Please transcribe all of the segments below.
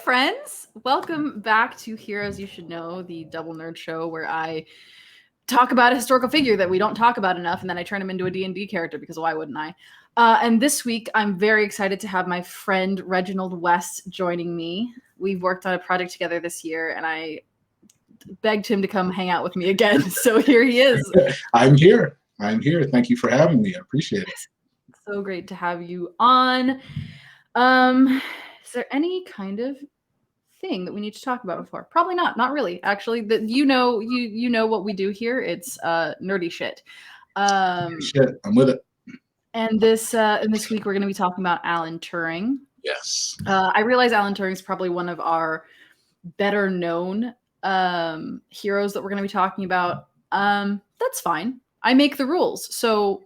friends. Welcome back to Heroes You Should Know, the double nerd show where I talk about a historical figure that we don't talk about enough, and then I turn him into a D&D character because why wouldn't I? And this week, I'm very excited to have my friend Reginald West joining me. We've worked on a project together this year, and I begged him to come hang out with me again. So here he is. I'm here. Thank you for having me. I appreciate it. So great to have you on. Is there any kind of thing that we need to talk about before? Probably not. Not really. Actually, you know what we do here. It's nerdy shit. Shit, I'm with it. And this week we're going to be talking about Alan Turing. Yes. I realize Alan Turing is probably one of our better known heroes that we're going to be talking about. That's fine. I make the rules, so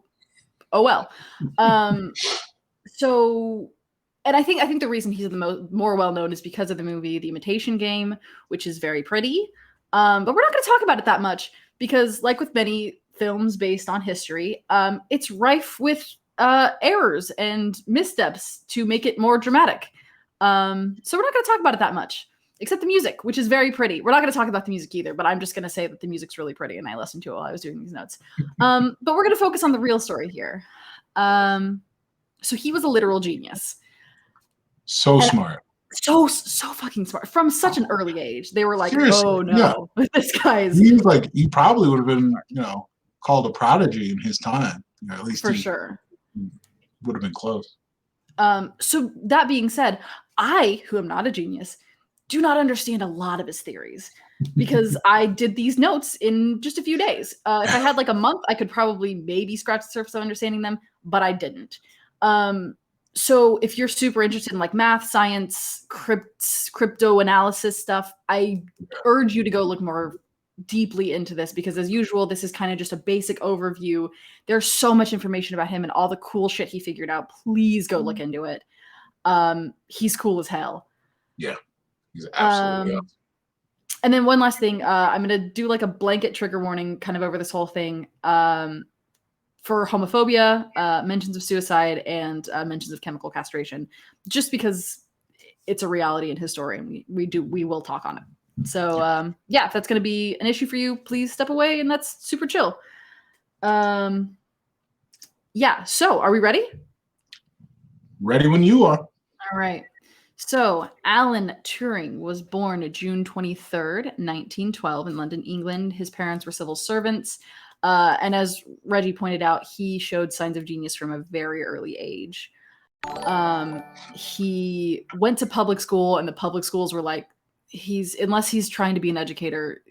oh well. And I think the reason he's the more well known is because of the movie The Imitation Game, which is very pretty. But we're not going to talk about it that much because, like with many films based on history, it's rife with errors and missteps to make it more dramatic. So we're not going to talk about it that much, except the music, which is very pretty. We're not going to talk about the music either, but I'm just going to say that the music's really pretty, and I listened to it while I was doing these notes. But we're going to focus on the real story here. So he was a literal genius. So smart. So fucking smart. From such an early age. They were like, Seriously, oh no, yeah. This guy is... He was like, he probably would have been, called a prodigy in his time. At least for sure. Would have been close. So that being said, I, who am not a genius, do not understand a lot of his theories because I did these notes in just a few days. If I had like a month, I could probably maybe scratch the surface of understanding them, but I didn't. So if you're super interested in like math, science, crypto analysis stuff, I urge you to go look more deeply into this because as usual, this is kind of just a basic overview. There's so much information about him and all the cool shit he figured out. Please go look into it. He's cool as hell. Yeah, he's absolutely awesome. And then one last thing, I'm going to do like a blanket trigger warning kind of over this whole thing. For homophobia, mentions of suicide, and mentions of chemical castration, just because it's a reality in his story, and we will talk on it. So if that's going to be an issue for you, please step away, and that's super chill. So are we ready? Ready when you are. All right. So Alan Turing was born June 23rd, 1912 in London, England. His parents were civil servants. And as Reggie pointed out, he showed signs of genius from a very early age. He went to public school, and the public schools were like, unless he's trying to be an educator,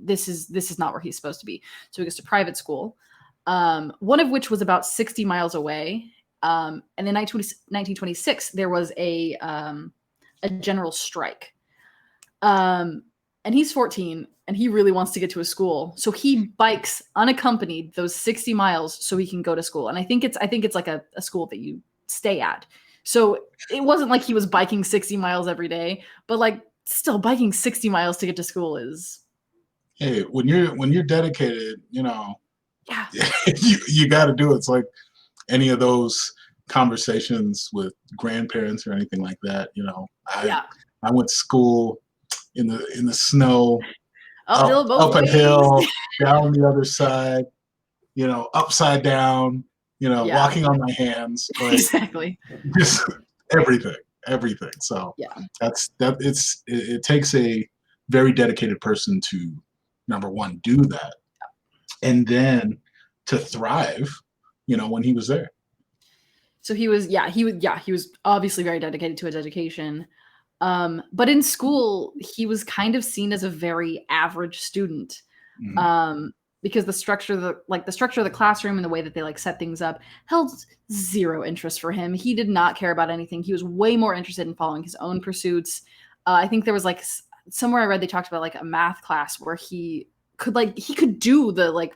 this is not where he's supposed to be. So he goes to private school, one of which was about 60 miles away. And in 1926, there was a general strike. And he's 14, and he really wants to get to a school. So he bikes unaccompanied those 60 miles so he can go to school. And I think it's like a school that you stay at. So it wasn't like he was biking 60 miles every day, but like still biking 60 miles to get to school is... Hey, when you're dedicated, yeah, you got to do it. It's like any of those conversations with grandparents or anything like that. I went to school in the snow, up a hill, down the other side, upside down, walking on my hands. Like, exactly. Just everything. So it takes a very dedicated person to, number one, do that, and then to thrive, when he was there. So he was obviously very dedicated to his education. But in school, he was kind of seen as a very average student, because the structure of the classroom and the way that they like set things up held zero interest for him. He did not care about anything. He was way more interested in following his own pursuits. I think there was like somewhere I read they talked about like a math class where he could do the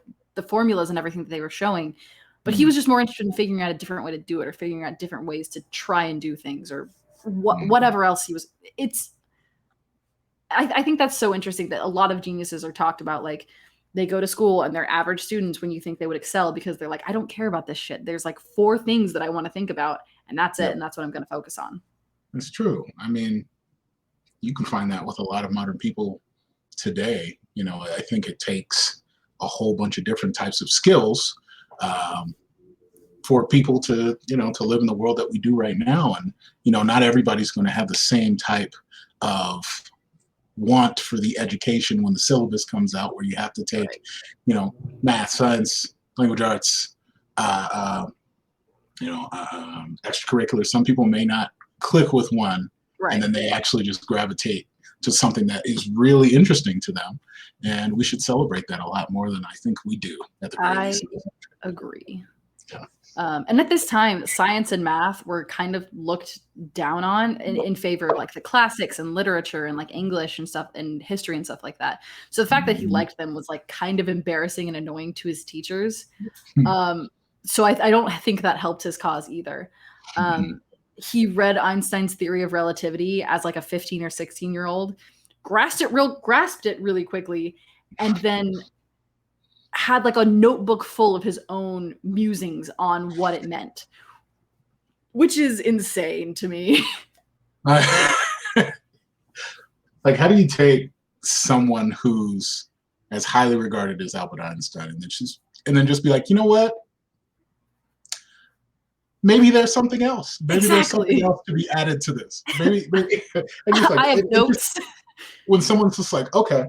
formulas and everything that they were showing, but he was just more interested in figuring out a different way to do it or figuring out different ways to try and do things or whatever else he was. I think that's so interesting that a lot of geniuses are talked about like they go to school and they're average students when you think they would excel because they're like, I don't care about this shit. There's like 4 things that I want to think about and that's it. And that's what I'm going to focus on. It's true. I mean, you can find that with a lot of modern people today. You know, I think it takes a whole bunch of different types of skills for people to, you know, to live in the world that we do right now. And, you know, not everybody's going to have the same type of want for the education when the syllabus comes out, where you have to take, you know, math, science, language arts, extracurricular. Some people may not click with one, and then they actually just gravitate to something that is really interesting to them. And we should celebrate that a lot more than I think we do at the very least. I agree. Yeah. And at this time, science and math were kind of looked down on in favor of like the classics and literature and like English and stuff and history and stuff like that. So the fact that he liked them was like kind of embarrassing and annoying to his teachers. So I don't think that helped his cause either. He read Einstein's theory of relativity as like a 15 or 16-year-old, grasped it really quickly, and then had like a notebook full of his own musings on what it meant, which is insane to me. Like, how do you take someone who's as highly regarded as Albert Einstein and then just be like, you know what? Maybe there's something else. Maybe there's something else to be added to this. Maybe like, I have notes. When someone's just like, okay,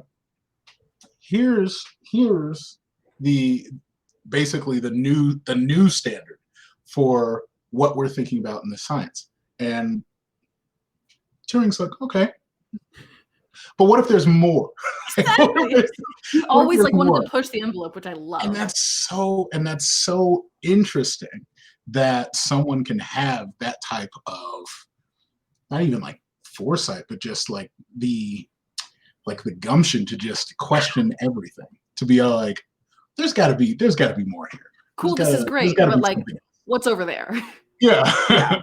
here's basically the new standard for what we're thinking about in the science. And Turing's like, okay, but what if there's more? Exactly. He always like wanted to push the envelope, which I love. And that's so interesting that someone can have that type of, not even like foresight, but just like the gumption to just question everything, to be like, there's got to be more here. Cool, this is great, but like, what's over there? Yeah.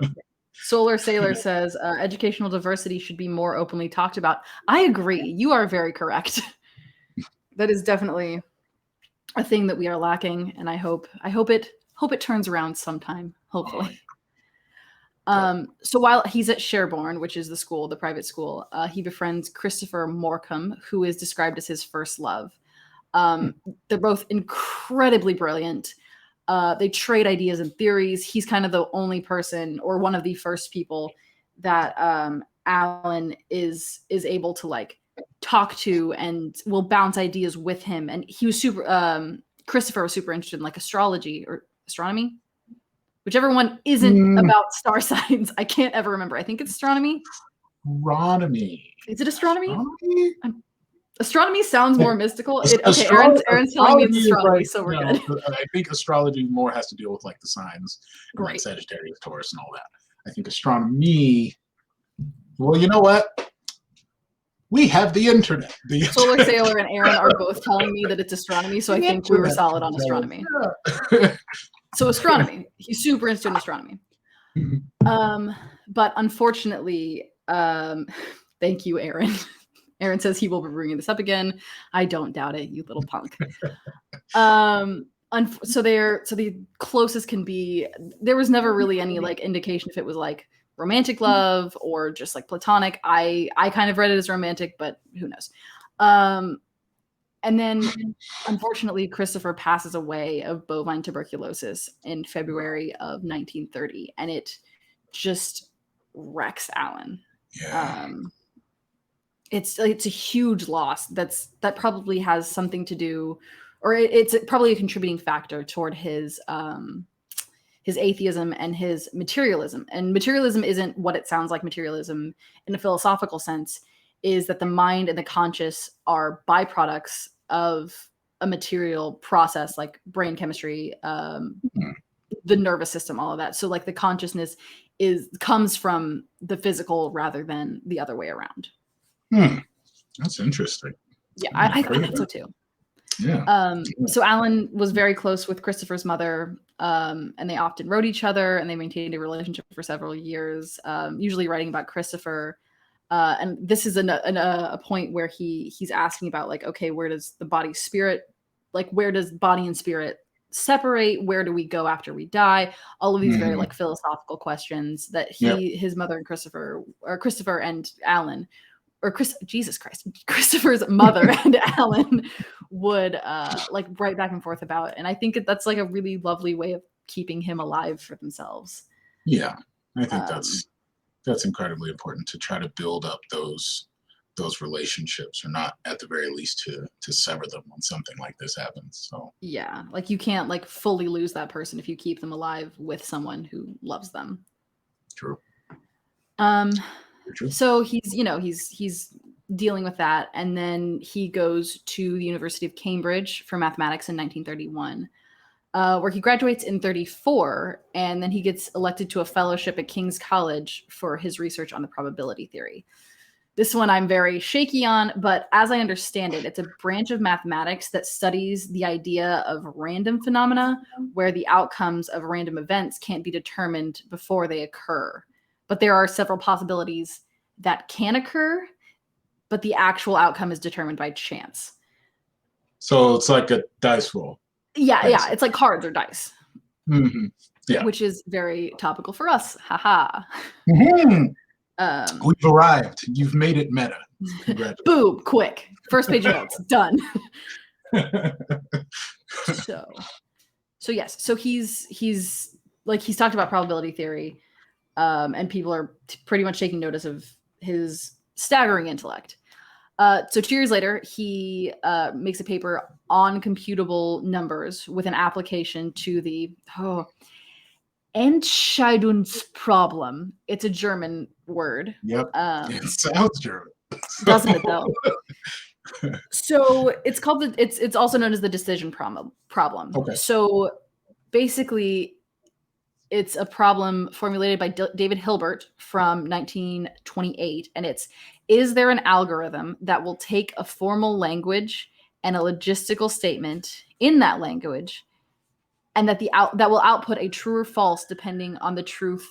Solar Sailor says educational diversity should be more openly talked about. I agree. You are very correct. That is definitely a thing that we are lacking, and I hope it turns around sometime. Hopefully. So while he's at Sherborne, which is the private school, he befriends Christopher Morcom, who is described as his first love. They're both incredibly brilliant. They trade ideas and theories. He's kind of the only person, or one of the first people, that Alan is able to like talk to and will bounce ideas with him. And he was Christopher was super interested in like astrology or astronomy, whichever one isn't about star signs. I can't ever remember. I think it's astronomy. Is it astronomy? Astronomy sounds more mystical. Okay, Aaron's telling me it's astrology, right, so we're good. I think astrology more has to deal with like the signs, like Sagittarius, Taurus, and all that. I think astronomy. Well, you know what? We have the internet. Solar Sailor and Aaron are both telling me that it's astronomy, so I think we were solid on astronomy. Yeah. So astronomy. He's super interested in astronomy. But unfortunately, thank you, Aaron. Aaron says he will be bringing this up again. I don't doubt it, you little punk. So the closest can be, there was never really any like indication if it was like romantic love or just like platonic. I kind of read it as romantic, but who knows. And then unfortunately, Christopher passes away of bovine tuberculosis in February of 1930, and it just wrecks Alan. Yeah. It's a huge loss. That probably has something to do, or it's probably a contributing factor toward his atheism and his materialism. And materialism isn't what it sounds like. Materialism, in a philosophical sense, is that the mind and the conscious are byproducts of a material process, like brain chemistry, the nervous system, all of that. So like the consciousness comes from the physical rather than the other way around. That's interesting. Yeah, I thought so too. Yeah. So Alan was very close with Christopher's mother, and they often wrote each other, and they maintained a relationship for several years, usually writing about Christopher. And this is a point where he's asking about like, okay, where does the body spirit, like where does body and spirit separate? Where do we go after we die? All of these very like philosophical questions that his mother and Christopher and Alan Jesus Christ, Christopher's mother and Alan would like write back and forth about. And I think that's like a really lovely way of keeping him alive for themselves. Yeah, I think that's incredibly important to try to build up those relationships, or not at the very least to sever them when something like this happens. So yeah, like you can't like fully lose that person if you keep them alive with someone who loves them. True. True. So he's dealing with that, and then he goes to the University of Cambridge for mathematics in 1931. Where he graduates in 34, and then he gets elected to a fellowship at King's College for his research on the probability theory. This one I'm very shaky on, but as I understand it, it's a branch of mathematics that studies the idea of random phenomena where the outcomes of random events can't be determined before they occur. But there are several possibilities that can occur, but the actual outcome is determined by chance. So it's like a dice roll. Yeah, yeah, it's like cards or dice. Mm-hmm. Yeah, which is very topical for us. Haha. Mm-hmm. We've arrived. You've made it meta. Boom! Quick. First page notes. Done. So yes. So he's talked about probability theory, and people are pretty much taking notice of his staggering intellect. So 2 years later, he makes a paper on computable numbers with an application to the Entscheidungsproblem. It's a German word. Yep. It sounds German. Doesn't it though? So it's called it's also known as the decision problem. Okay. So basically, it's a problem formulated by David Hilbert from 1928, and is there an algorithm that will take a formal language and a logistical statement in that language, and that that will output a true or false depending on the truth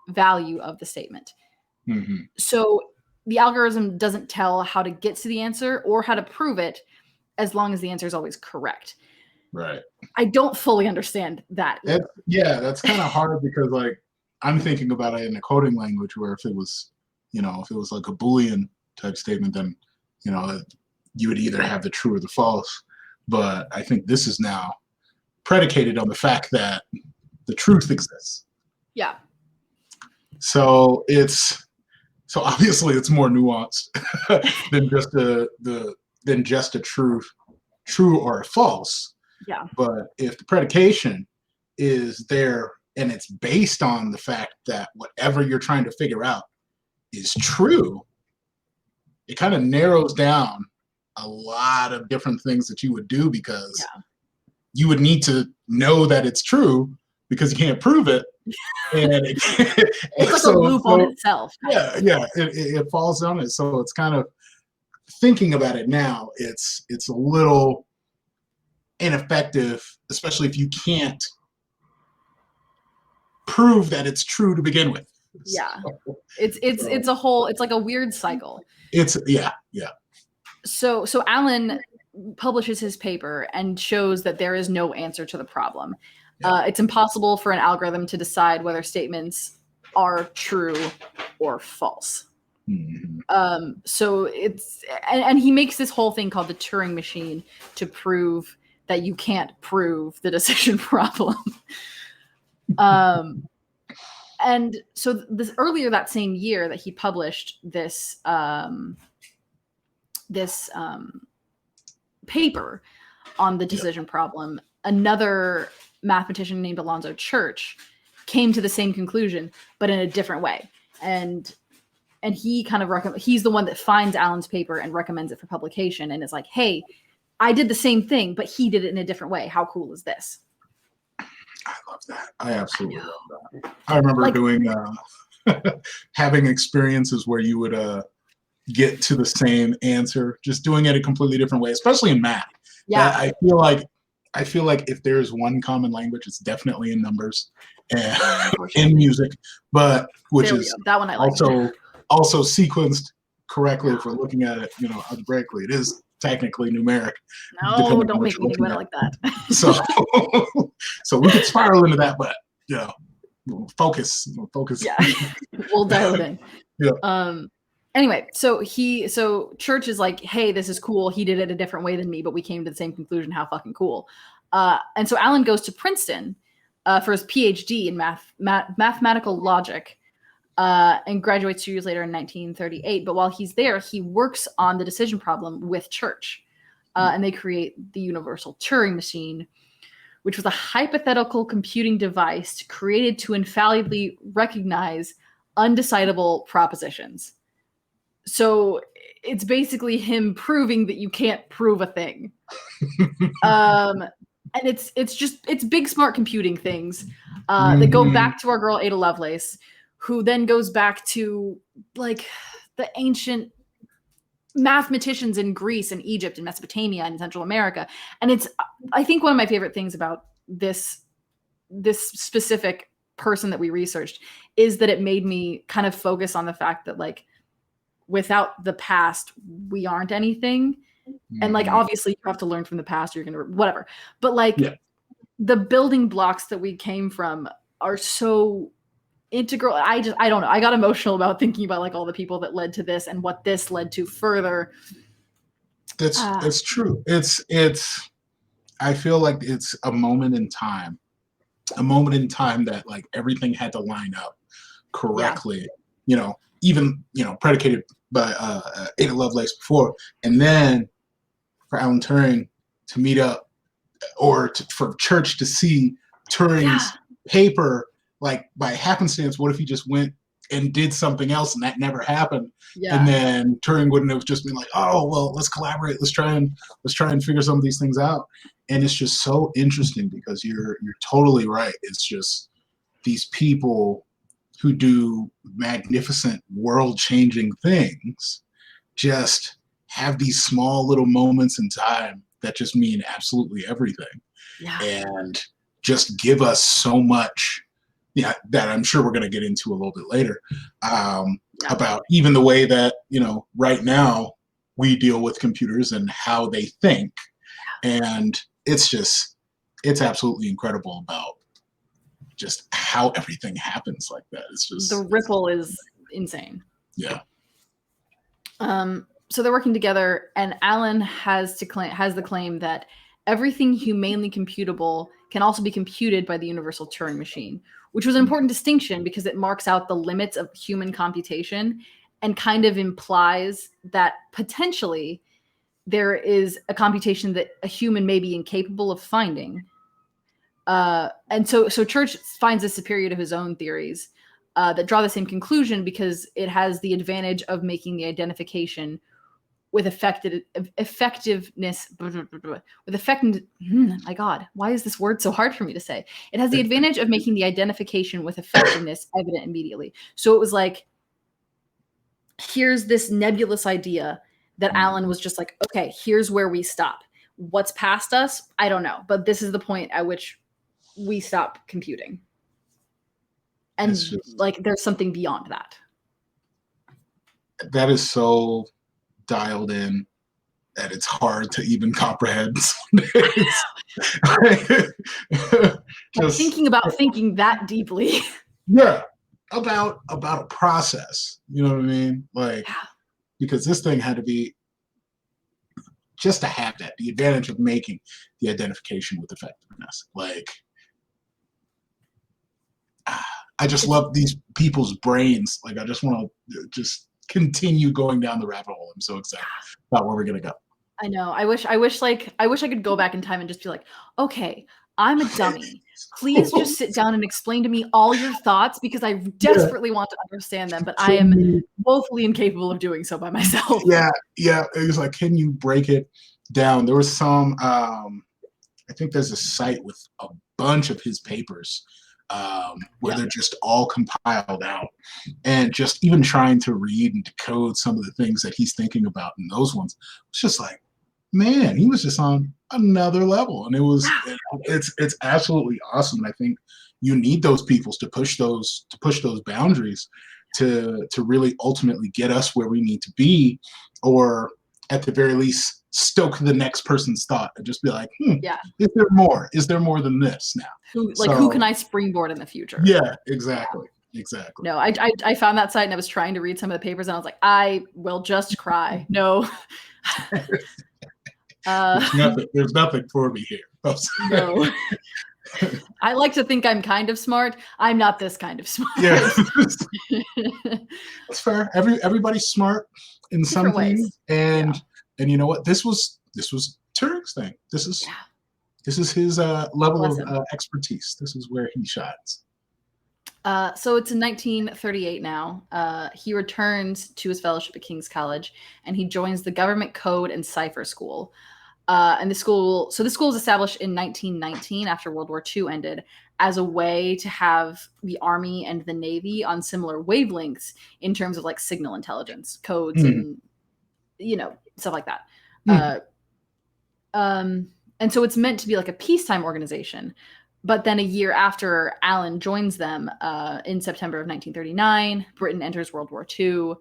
value of the statement. Mm-hmm. So the algorithm doesn't tell how to get to the answer or how to prove it, as long as the answer is always correct. Right. I don't fully understand that. That's kind of hard, because like I'm thinking about it in a coding language where if it was like a Boolean type statement, then you would either have the true or the false. But I think this is now predicated on the fact that the truth exists. Yeah. So obviously it's more nuanced than just a true or a false. Yeah. But if the predication is there and it's based on the fact that whatever you're trying to figure out is true, it kind of narrows down a lot of different things that you would do, because you would need to know that it's true because you can't prove it. And it's like a loop on itself. Yeah, it falls on it. So it's kind of, thinking about it now, it's a little ineffective, especially if you can't prove that it's true to begin with. Yeah. So, it's like a weird cycle. Yeah. So Alan publishes his paper and shows that there is no answer to the problem. Yeah. It's impossible for an algorithm to decide whether statements are true or false. Mm-hmm. So and he makes this whole thing called the Turing machine to prove that you can't prove the decision problem. And so this earlier that same year that he published this paper on the decision problem, another mathematician named Alonzo Church came to the same conclusion, but in a different way. And he kind of he's the one that finds Alan's paper and recommends it for publication, and is like, hey, I did the same thing, but he did it in a different way. How cool is this? I love that. I absolutely love that. I remember doing having experiences where you would get to the same answer, just doing it a completely different way, especially in math. Yeah. I feel like if there's one common language, it's definitely in numbers and in music, but which is that one I like. Also sequenced correctly. If we're looking at it, algebraically, it is technically numeric. No, don't make me think about it like that. So we could spiral into that, but focus. Yeah, we'll dial it in. Yeah. Anyway, so Church is like, hey, this is cool. He did it a different way than me, but we came to the same conclusion. How fucking cool. And so Alan goes to Princeton for his PhD in mathematical logic and graduates 2 years later in 1938. But while he's there, he works on the decision problem with Church. And they create the Universal Turing Machine, which was a hypothetical computing device created to infallibly recognize undecidable propositions. So it's basically him proving that you can't prove a thing. And it's big smart computing things that go back to our girl Ada Lovelace, who then goes back to like the ancient mathematicians in Greece and Egypt and Mesopotamia and Central America. And it's, I think, one of my favorite things about this specific person that we researched is that it made me kind of focus on the fact that, like, without the past, we aren't anything. And like, obviously you have to learn from the past, you're gonna whatever, but like the building blocks that we came from are so integral. I don't know, I got emotional about thinking about like all the people that led to this and what this led to further. That's true. It's I feel like it's a moment in time that like everything had to line up correctly, you know, even, you know, predicated by Ada Lovelace before, and then for Alan Turing to meet up, or for Church to see Turing's paper, like by happenstance. What if he just went and did something else and that never happened? And then Turing wouldn't have just been like, oh, well, let's collaborate. Let's try and figure some of these things out. And it's just so interesting because you're totally right. It's just these people who do magnificent world-changing things just have these small little moments in time that just mean absolutely everything. And just give us so much, that I'm sure we're going to get into a little bit later, about even the way that, you know, right now we deal with computers and how they think. And it's absolutely incredible about just how everything happens like that. It's just, the ripple is insane. So they're working together, and Alan has the claim that everything humanely computable can also be computed by the Universal Turing Machine, which was an important distinction because it marks out the limits of human computation and kind of implies that potentially there is a computation that a human may be incapable of finding. And so Church finds this superior to his own theories that draw the same conclusion because it has the advantage of making the identification with effectiveness. My God, why is this word so hard for me to say? It has the advantage of making the identification with effectiveness evident immediately. So it was like, here's this nebulous idea that Alan was just like, okay, here's where we stop. What's past us? I don't know. But this is the point at which we stop computing. And like, there's something beyond that. That is so dialed in that it's hard to even comprehend. Just thinking about thinking that deeply. About a process. You know what I mean? Like, because this thing had to be, just to have that, the advantage of making the identification with effectiveness. Like, I just love these people's brains. Like, I just want to just continue going down the rabbit hole. I'm so excited about where we're gonna go. I know. I wish I could go back in time and just be like, okay, I'm a dummy. Please just sit down and explain to me all your thoughts because I desperately want to understand them, but I am woefully incapable of doing so by myself. It was like, can you break it down? There was some, I think there's a site with a bunch of his papers where they're just all compiled out, and just even trying to read and decode some of the things that he's thinking about in those ones. It's just like, man, he was just on another level, and it's absolutely awesome. And I think you need those people to push those boundaries to really ultimately get us where we need to be, or at the very least stoke the next person's thought and just be like, is there more? Is there more than this now? Who can I springboard in the future? Yeah, exactly. exactly. No, I found that site and I was trying to read some of the papers and I was like, I will just cry. No. There's nothing for me here. No. I like to think I'm kind of smart. I'm not this kind of smart. Yeah. That's fair. Everybody's smart in some Different things. ways. And you know what? This was Turing's thing. This is his level of expertise. This is where he shines. So it's in 1938 now. He returns to his fellowship at King's College, and he joins the Government Code and Cipher School. And the school was established in 1919 after World War II ended as a way to have the Army and the Navy on similar wavelengths in terms of like signal intelligence, codes, and stuff like that. And so it's meant to be like a peacetime organization. But then a year after Alan joins them in September of 1939, Britain enters World War II,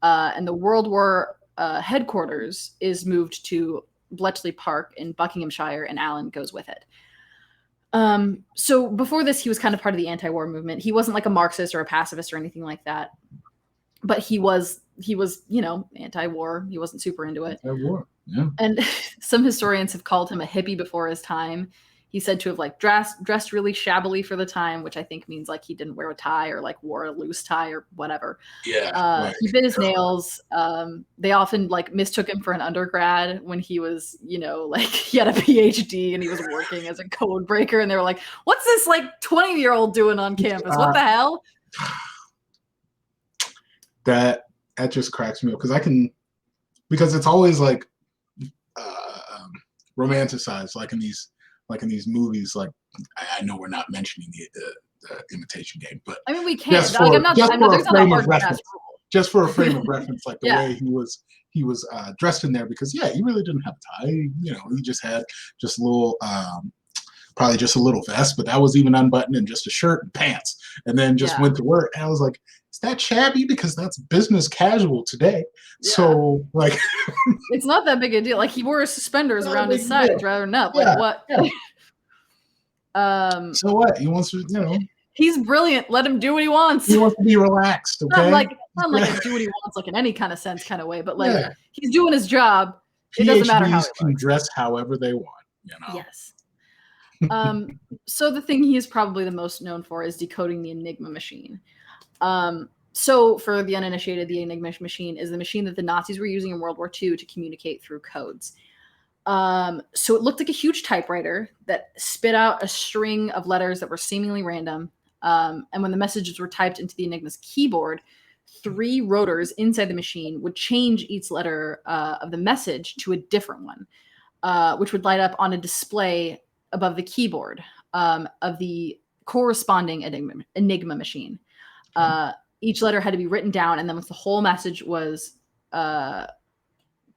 and the World War headquarters is moved to Bletchley Park in Buckinghamshire, and Alan goes with it. So before this, he was kind of part of the anti-war movement. He wasn't like a Marxist or a pacifist or anything like that, but he was anti-war. He wasn't super into it. Anti-war, yeah. And some historians have called him a hippie before his time. He's said to have like dressed really shabbily for the time, which I think means like he didn't wear a tie or like wore a loose tie or whatever. Yeah. He bit his nails. They often like mistook him for an undergrad when he was, like he had a PhD and he was working as a code breaker. And they were like, what's this like 20-year-old doing on campus? What the hell? That just cracks me up because it's always like romanticized, like in these movies. Like I know we're not mentioning the Imitation Game, but I mean we can't. There's not a hard fast rule. Just for a frame of reference, like the way he was dressed in there, because he really didn't have a tie. He just had just a little probably just a little vest, but that was even unbuttoned, and just a shirt and pants, and then just went to work. And I was like, is that shabby? Because that's business casual today. Yeah. So like it's not that big a deal. Like he wore his suspenders around his sides rather than up. Like what? Yeah. So what? He wants to, he's brilliant. Let him do what he wants. He wants to be relaxed, okay? Not like a do what he wants, like in any kind of sense kind of way, but like he's doing his job. It doesn't matter how he can dress however they want, Yes. So the thing he is probably the most known for is decoding the Enigma Machine. So for the uninitiated, the Enigma Machine is the machine that the Nazis were using in World War II to communicate through codes. So it looked like a huge typewriter that spit out a string of letters that were seemingly random. And when the messages were typed into the Enigma's keyboard, 3 rotors inside the machine would change each letter of the message to a different one, which would light up on a display above the keyboard of the corresponding Enigma machine. Each letter had to be written down, and then once the whole message was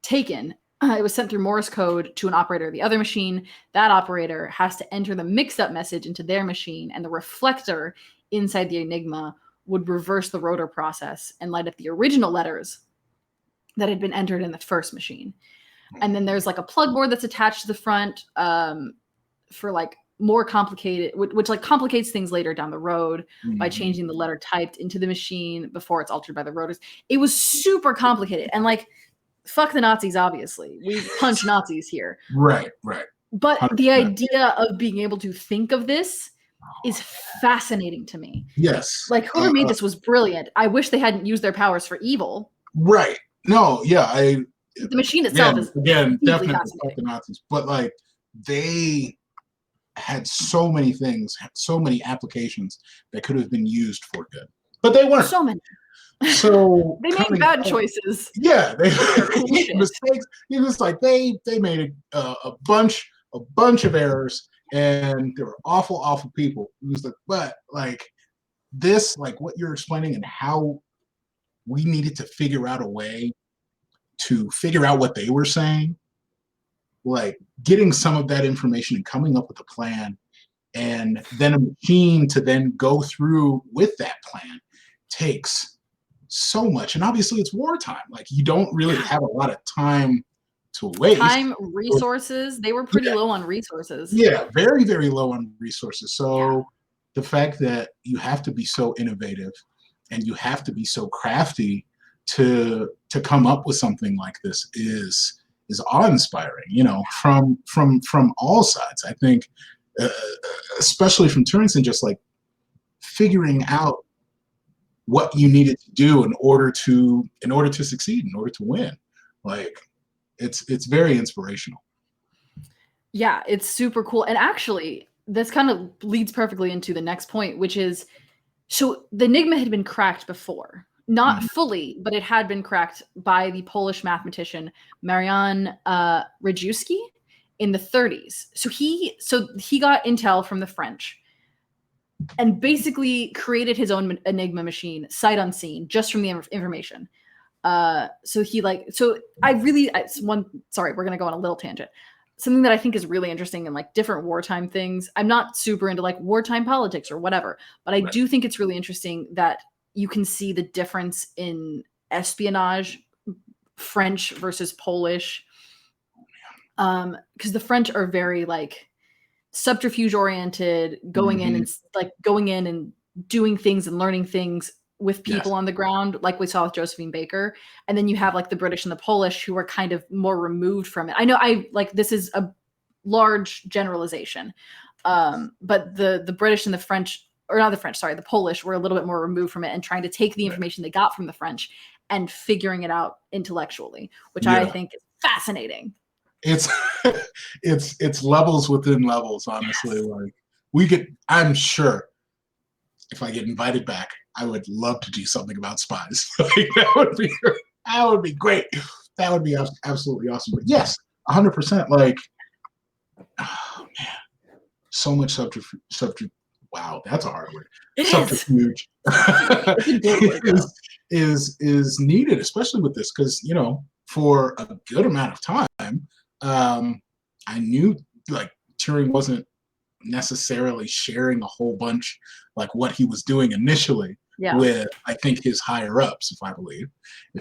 taken, it was sent through Morse code to an operator of the other machine. That operator has to enter the mixed-up message into their machine, and the reflector inside the Enigma would reverse the rotor process and light up the original letters that had been entered in the first machine. And then there's like a plug board that's attached to the front for like more complicated, which like complicates things later down the road by changing the letter typed into the machine before it's altered by the rotors. It was super complicated, and like fuck the Nazis, obviously. We punch Nazis here. Right. But 100%. The idea of being able to think of this is fascinating to me. Yes. Like whoever made this was brilliant. I wish they hadn't used their powers for evil. Right. No, the machine itself is definitely fuck the Nazis. But like they had so many things, so many applications that could have been used for good. But they weren't. So many. So they made bad choices. Yeah, they made mistakes. It was like they made a bunch of errors, and they were awful people. It was like, but like this, like what you're explaining, and how we needed to figure out a way to figure out what they were saying, like getting some of that information and coming up with a plan, and then a machine to then go through with that plan takes so much. And obviously it's wartime. Like you don't really have a lot of time to waste. Time, resources. They were pretty low on resources. Yeah, very, very low on resources. So the fact that you have to be so innovative and you have to be so crafty to come up with something like this is awe-inspiring, you know, from all sides. I think, especially from Turing, and just like figuring out what you needed to do in order to succeed, in order to win. Like, it's very inspirational. Yeah, it's super cool. And actually, this kind of leads perfectly into the next point, which is, so the Enigma had been cracked before. Not fully, but it had been cracked by the Polish mathematician Marian Rejewski in the 30s. So he got intel from the French and basically created his own Enigma machine, sight unseen, just from the information. Sorry, we're gonna go on a little tangent. Something that I think is really interesting in like different wartime things. I'm not super into like wartime politics or whatever, but I do think it's really interesting that you can see the difference in espionage, French versus Polish. Because the French are very like subterfuge oriented, going in and doing things and learning things with people on the ground, like we saw with Josephine Baker. And then you have like the British and the Polish who are kind of more removed from it. I know this is a large generalization. But the British and the French, or not the French, sorry, the Polish were a little bit more removed from it and trying to take the information they got from the French and figuring it out intellectually, which I think is fascinating. It's it's levels within levels, honestly. Like I'm sure if I get invited back, I would love to do something about spies. Like, that would be great. That would be absolutely awesome. But yes, 100%. Like, oh man, so much subterfuge. Wow, that's a hard word. Subterfuge is needed, especially with this, because, you know, for a good amount of time, I knew like Turing wasn't necessarily sharing a whole bunch like what he was doing initially with, I think, his higher ups, if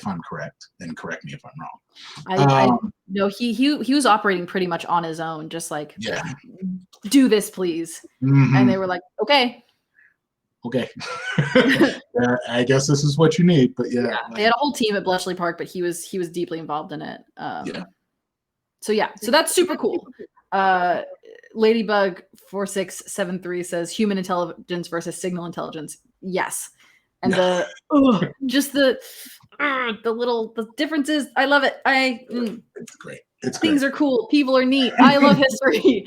I'm correct, and correct me if I'm wrong. I know he was operating pretty much on his own, just like, do this please. And they were like, okay. I guess this is what you need. But they had a whole team at Bletchley Park, but he was deeply involved in it. So that's super cool. Ladybug 4673 says human intelligence versus signal intelligence. Yes. And the differences, I love it. It's great. Things are cool. People are neat. I love history.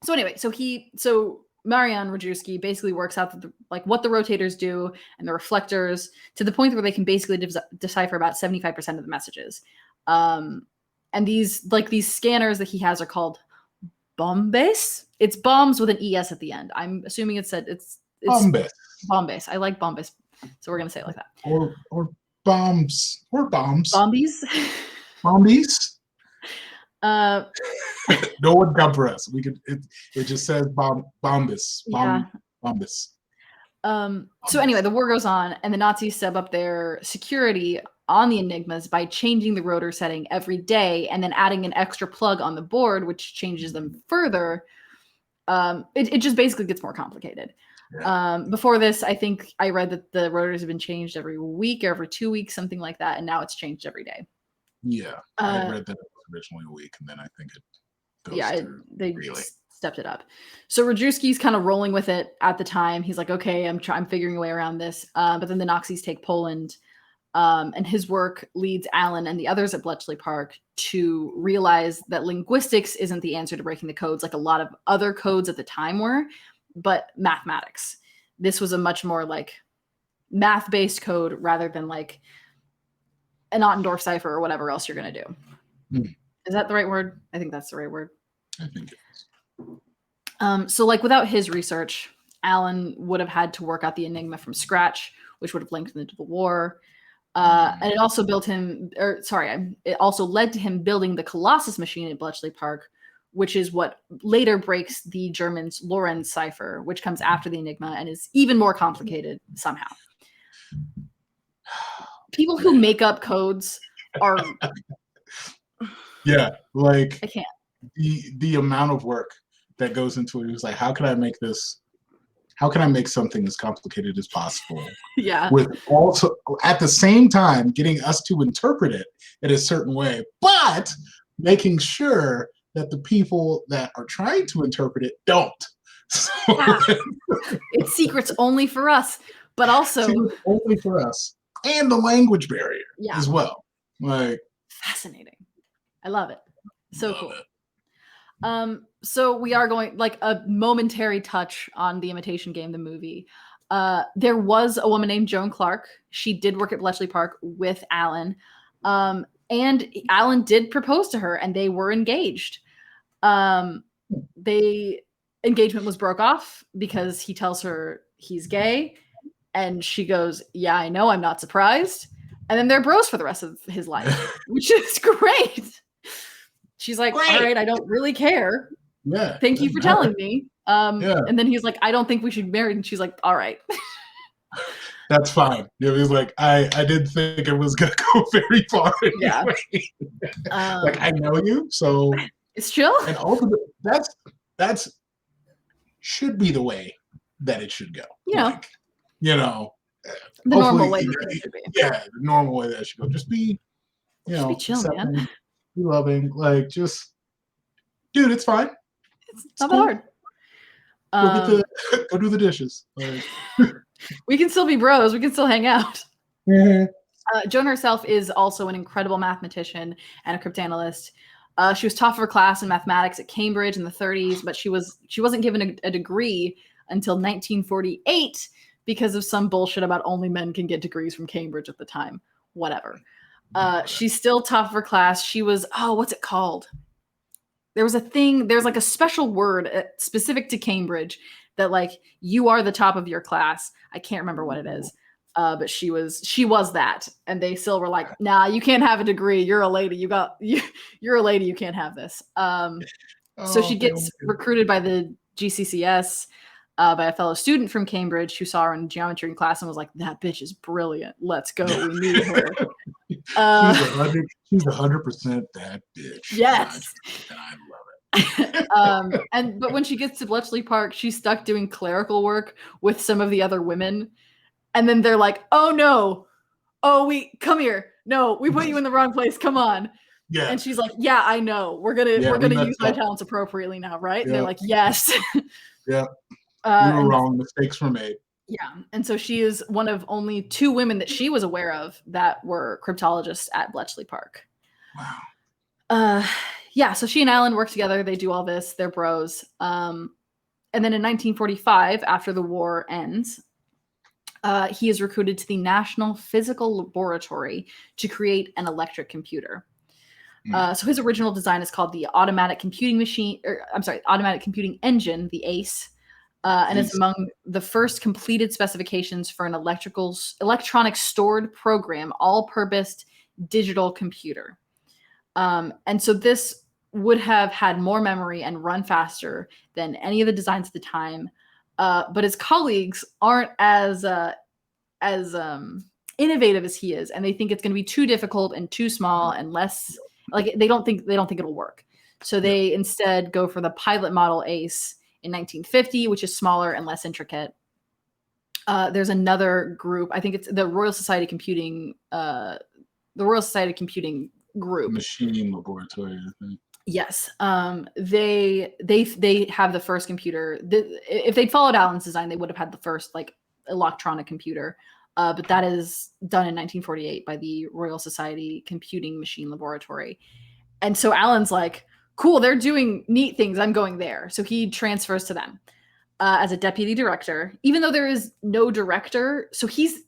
So anyway, so Marian Rejewski basically works out what the rotators do and the reflectors to the point where they can basically decipher about 75% of the messages. And these scanners that he has are called bombes. It's bombs with an ES at the end. I'm assuming it's bombes. Bombes. I like bombes, so we're gonna say it like that. Or bombs. Or bombs. Bombies. Bombies. No one come for us. We could. It just says bombus. Bombus. So anyway, the war goes on, and the Nazis step up their security on the Enigmas by changing the rotor setting every day and then adding an extra plug on the board, which changes them further. It just basically gets more complicated. Before this, I think I read that the rotors have been changed every week or every 2 weeks, something like that, and now it's changed every day. Yeah, I read that it was originally a week, and then I think it goes they really stepped it up. So Rejewski's kind of rolling with it at the time. He's like, okay, I'm figuring a way around this. But then the Nazis take Poland, and his work leads Alan and the others at Bletchley Park to realize that linguistics isn't the answer to breaking the codes like a lot of other codes at the time were, but mathematics. This was a much more like math-based code rather than like an Ottendorf cipher or whatever else you're going to do. Is that the right word? I think that's the right word. I think it is. So like without his research, Alan would have had to work out the Enigma from scratch, which would have linked into the war. And it also it also led to him building the Colossus machine at Bletchley Park, which is what later breaks the Germans' Lorenz cipher, which comes after the Enigma and is even more complicated somehow. People who make up codes are... Yeah, like I can't. The amount of work that goes into it. He was like, how can I make something as complicated as possible? Yeah. With also at the same time getting us to interpret it in a certain way, but making sure that the people that are trying to interpret it don't. So, yeah. It's secrets only for us, but also only for us, and the language barrier as well. Like, fascinating. I love it. So cool. So we are going like a momentary touch on the Imitation Game, the movie. There was a woman named Joan Clark. She did work at Bletchley Park with Alan. And Alan did propose to her and they were engaged. Engagement was broke off because he tells her he's gay. And she goes, yeah, I know, I'm not surprised. And then they're bros for the rest of his life, which is great. She's like, all right, I don't really care. Yeah. Thank you for telling me. And then he's like, I don't think we should be married. And she's like, all right. That's fine. It was like, I didn't think it was going to go very far anyway. Yeah. Like, I know you, so. It's chill. And ultimately, that's should be the way that it should go. Like, the normal way that it should be. Yeah, the normal way that it should go. Just be, just be chill, man. Be loving. Like, just, dude, it's fine. It's not that hard. Go do the dishes. Like, we can still be bros. We can still hang out. Mm-hmm. Joan herself is also an incredible mathematician and a cryptanalyst. She was top of her class in mathematics at Cambridge in the 30s, but she wasn't given a degree until 1948 because of some bullshit about only men can get degrees from Cambridge at the time. Whatever. She's still top of her class. She was, what's it called? There was a thing, there's like a special word specific to Cambridge that like, you are the top of your class. I can't remember what it is. But she was that. And they still were like, nah, you can't have a degree. You're a lady. You're a lady. You can't have this. So she gets recruited by the GCCS by a fellow student from Cambridge who saw her in geometry in class and was like, that bitch is brilliant. Let's go. We need her. She's 100% that bitch. Yes. And I love it. But when she gets to Bletchley Park, she's stuck doing clerical work with some of the other women. And then they're like, oh no. Oh, come here. No, we put you in the wrong place. Come on. Yeah. And she's like, yeah, I know. We're gonna use my talents appropriately now, right? And they're like, yes. Yeah. You were wrong. Mistakes were made. Yeah. And so she is one of only 2 women that she was aware of that were cryptologists at Bletchley Park. Wow. Yeah. So she and Alan work together. They do all this. They're bros. And then in 1945, after the war ends, he is recruited to the National Physical Laboratory to create an electric computer. So his original design is called the Automatic Computing Engine, the ACE. And it's among the first completed specifications for an electronic stored program, all-purpose digital computer. And so this would have had more memory and run faster than any of the designs at the time. But his colleagues aren't as innovative as he is, and they think it's going to be too difficult and too small and less like they don't think it'll work. So they instead go for the pilot model ACE in 1950, which is smaller and less intricate. There's another group, I think it's the Royal Society of Computing, group. Machine laboratory, I think. Yes. They have the first computer. If they'd followed Alan's design, they would have had the first like electronic computer. But that is done in 1948 by the Royal Society Computing Machine Laboratory. And so Alan's like, cool, they're doing neat things. I'm going there. So he transfers to them as a deputy director, even though there is no director. So he's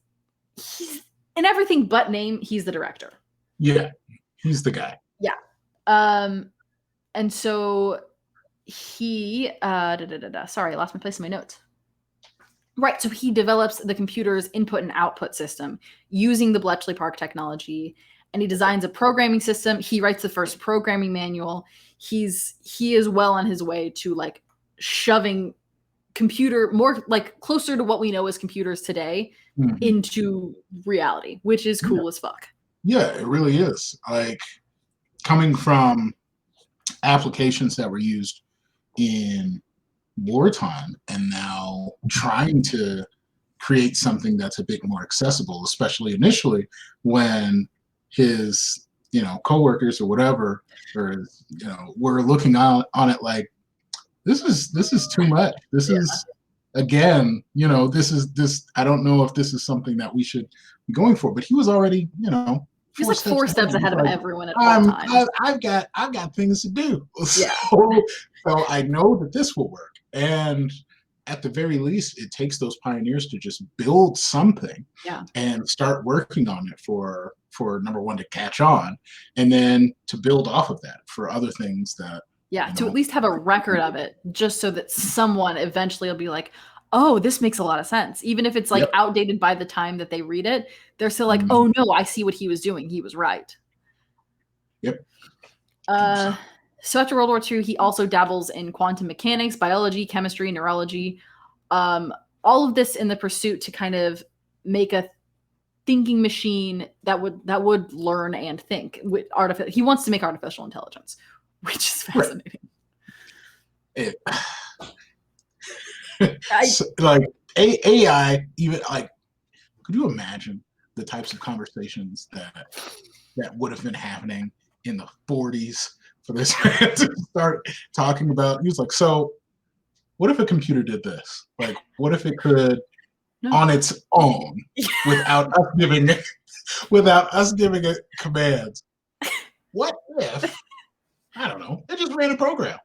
in everything but name, he's the director. Yeah, he's the guy. Yeah. And so he, sorry, I lost my place in my notes. Right. So he develops the computer's input and output system using the Bletchley Park technology, and he designs a programming system. He writes the first programming manual. He is well on his way to like shoving computer more like closer to what we know as computers today into reality, which is cool as fuck. Yeah, it really is. Like coming from applications that were used in wartime and now trying to create something that's a bit more accessible, especially initially when his, coworkers or whatever, or, were looking on it like, this is too much. This is, again, this, I don't know if this is something that we should be going for, but he was already, he's like 4 steps ahead of everyone at all times. I've got things to do. Yeah. So I know that this will work. And at the very least, it takes those pioneers to just build something and start working on it for number one, to catch on, and then to build off of that for other things that, to at least have a record of it, just so that someone eventually will be like, oh, this makes a lot of sense. Even if it's like outdated by the time that they read it, they're still like, oh no, I see what he was doing. He was right. Yep. So after World War II, he also dabbles in quantum mechanics, biology, chemistry, neurology, all of this in the pursuit to kind of make a thinking machine that would learn and think. He wants to make artificial intelligence, which is fascinating. Like AI, even like, could you imagine the types of conversations that would have been happening in the 40s for this man to start talking about? He was like, so what if a computer did this? Like, what if it could on its own without us giving it commands? What if, I don't know, it just ran a program?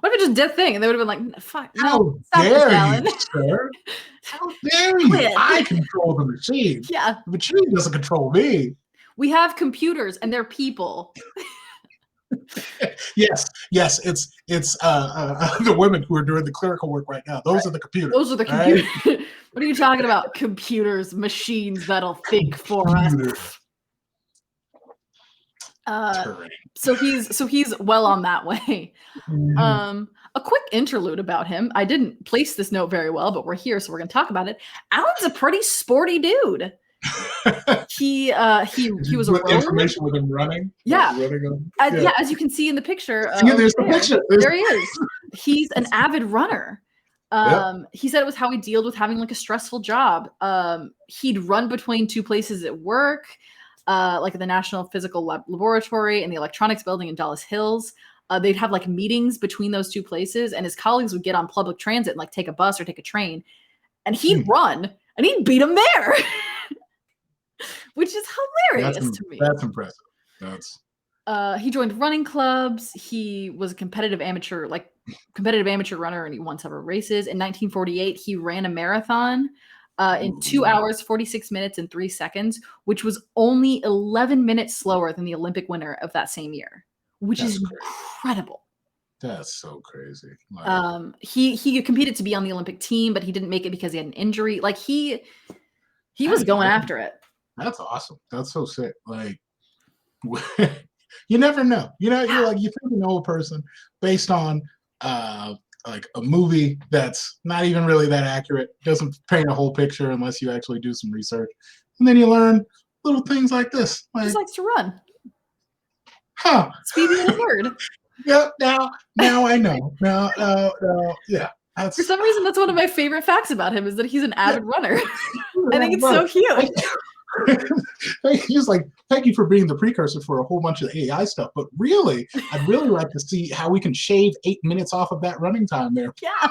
What if it just did a thing and they would have been like, fuck, how dare you, sir? How dare you? I control the machine. Yeah. The machine doesn't control me. We have computers and they're people. Yes, it's the women who are doing the clerical work right now. Those are the computers. Those are the computers. Right? What are you talking about? Computers, machines that'll think for us. So he's well on that way. A quick interlude about him. I didn't place this note very well, but we're here, so we're going to talk about it. Alan's a pretty sporty dude. He was a rower. Information with him running. Yeah. As you can see in the picture. There's the picture. There he is. He's an avid runner. He said it was how he dealt with having like a stressful job. He'd run between 2 places at work, like the National Physical Laboratory and the Electronics Building in Dallas Hills. They'd have like meetings between those 2 places, and his colleagues would get on public transit and like take a bus or take a train, and he'd run and he'd beat them there. Which is hilarious to me. That's impressive. He joined running clubs. He was a competitive amateur runner, and he won several races. In 1948, he ran a marathon in 2 hours, 46 minutes, and 3 seconds, which was only 11 minutes slower than the Olympic winner of that same year, which is incredible. That's so crazy. He competed to be on the Olympic team, but he didn't make it because he had an injury. Like he was going after it. That's awesome. That's so sick. Like, you never know. You're like, you think you know a person based on like a movie that's not even really that accurate, doesn't paint a whole picture unless you actually do some research, and then you learn little things like this. Like, he just likes to run. Huh? Speedy and a word. Yep. Now I know. Now, yeah. For some reason, that's one of my favorite facts about him is that he's an avid runner. I think it's so cute. He's like, thank you for being the precursor for a whole bunch of AI stuff, but really, I'd really like to see how we can shave 8 minutes off of that running time there. Yeah.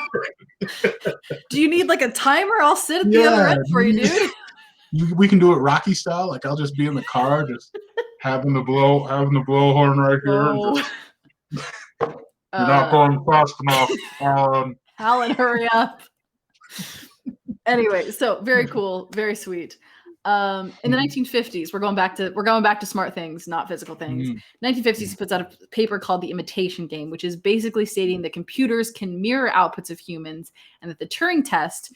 Do you need like a timer? I'll sit at the other end for you, dude. We can do it Rocky style. Like I'll just be in the car, just having the blowhorn right here. Oh. And you're not going fast enough. Alan, hurry up. Anyway, so very cool, very sweet. In the 1950s, we're going back to smart things, not physical things. 1950s, he puts out a paper called the Imitation Game, which is basically stating that computers can mirror outputs of humans, and that the Turing test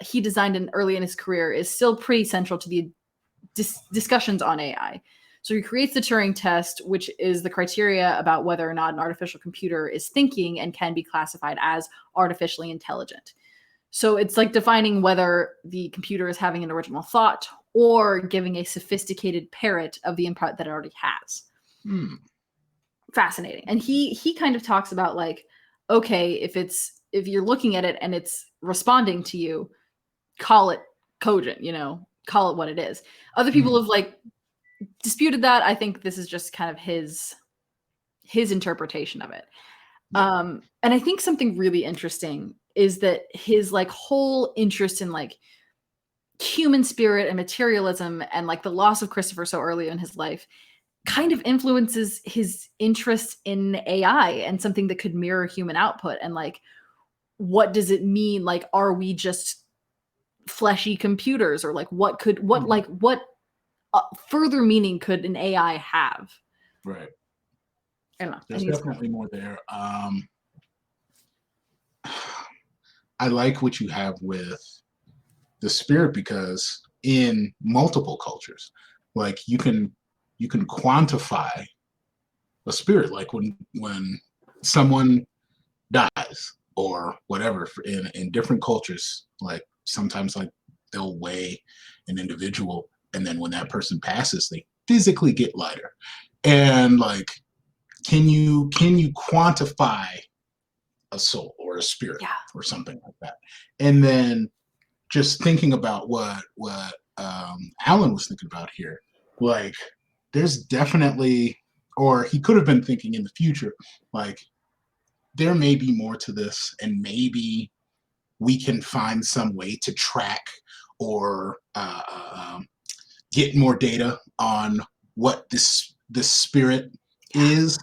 he designed early in his career is still pretty central to the discussions on AI. So he creates the Turing test, which is the criteria about whether or not an artificial computer is thinking and can be classified as artificially intelligent. So it's like defining whether the computer is having an original thought or giving a sophisticated parrot of the input that it already has. Fascinating. And he kind of talks about like okay, if you're looking at it and it's responding to you, call it cogent, call it what it is. Other people have like disputed that. I think this is just kind of his interpretation of it. And I think something really interesting is that his like whole interest in like human spirit and materialism and like the loss of Christopher so early in his life kind of influences his interest in AI and something that could mirror human output. And like, what does it mean? Like, are we just fleshy computers, or like what further meaning could an AI have? Right. I don't know. There's definitely more there. I like what you have with the spirit, because in multiple cultures, like you can quantify a spirit. Like when someone dies or whatever, in different cultures, like sometimes like they'll weigh an individual, and then when that person passes, they physically get lighter. And like, can you quantify a soul or a spirit or something like that? And then just thinking about what Alan was thinking about here, like there's definitely, or he could have been thinking in the future, like there may be more to this, and maybe we can find some way to track or get more data on what this spirit is,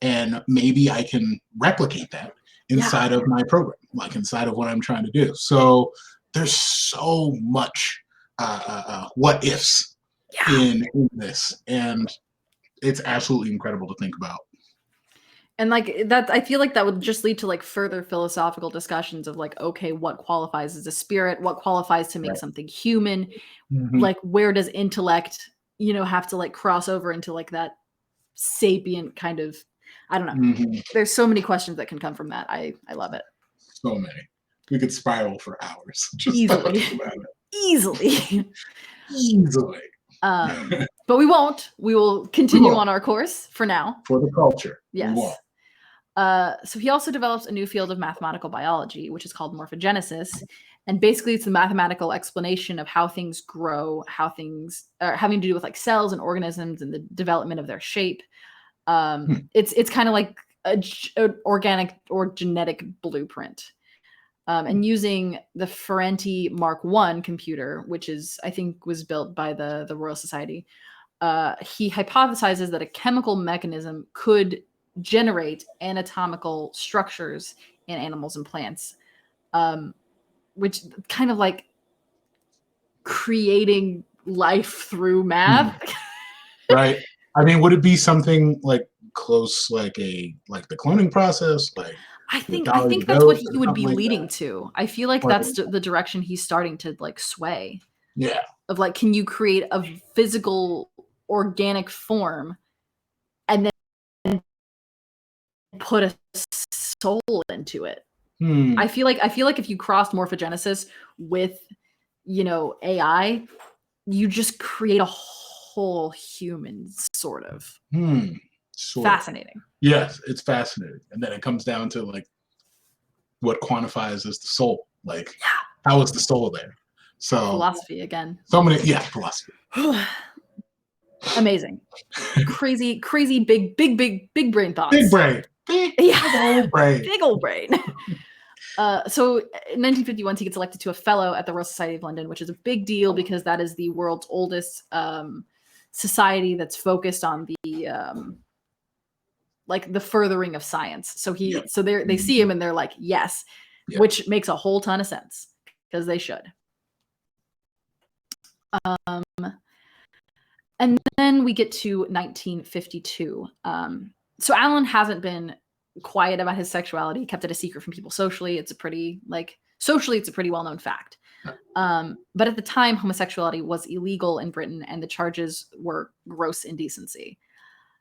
and maybe I can replicate that inside of my program, like inside of what I'm trying to do. So there's so much what ifs in this, and it's absolutely incredible to think about. And like that, I feel like that would just lead to like further philosophical discussions of like, okay, what qualifies as a spirit? What qualifies to make something human? Like, where does intellect, have to like cross over into like that sapient kind of, I don't know. There's so many questions that can come from that. I love it. So many. We could spiral for hours. Just easily. Easily. But we won't. We will continue on our course for now. For the culture. Yes. So he also develops a new field of mathematical biology, which is called morphogenesis. And basically it's the mathematical explanation of how things grow, how things are having to do with like cells and organisms and the development of their shape. It's kind of like an organic or genetic blueprint. And using the Ferranti Mark I computer, which is, I think, was built by the Royal Society, he hypothesizes that a chemical mechanism could generate anatomical structures in animals and plants, which kind of like creating life through math. Right. I mean, would it be something like close, like the cloning process? Like, I think that's what he would be leading to. I feel like that's the direction he's starting to like sway. Yeah. Of like, can you create a physical organic form and then put a soul into it? I feel like if you crossed morphogenesis with, AI, you just create a whole human sort of. Fascinating. Yes, it's fascinating. And then it comes down to like what quantifies as the soul. Like, how is the soul there? So philosophy again. So many, philosophy. Amazing. Crazy big brain thoughts. Big brain. Big old brain. Big old brain. So in 1951, he gets elected to a fellow at the Royal Society of London, which is a big deal because that is the world's oldest society that's focused on the like the furthering of science. So they see him and they're like, yes, which makes a whole ton of sense because they should. And then we get to 1952. So Alan hasn't been quiet about his sexuality, kept it a secret from people socially. It's a pretty well-known fact. But at the time, homosexuality was illegal in Britain, and the charges were gross indecency,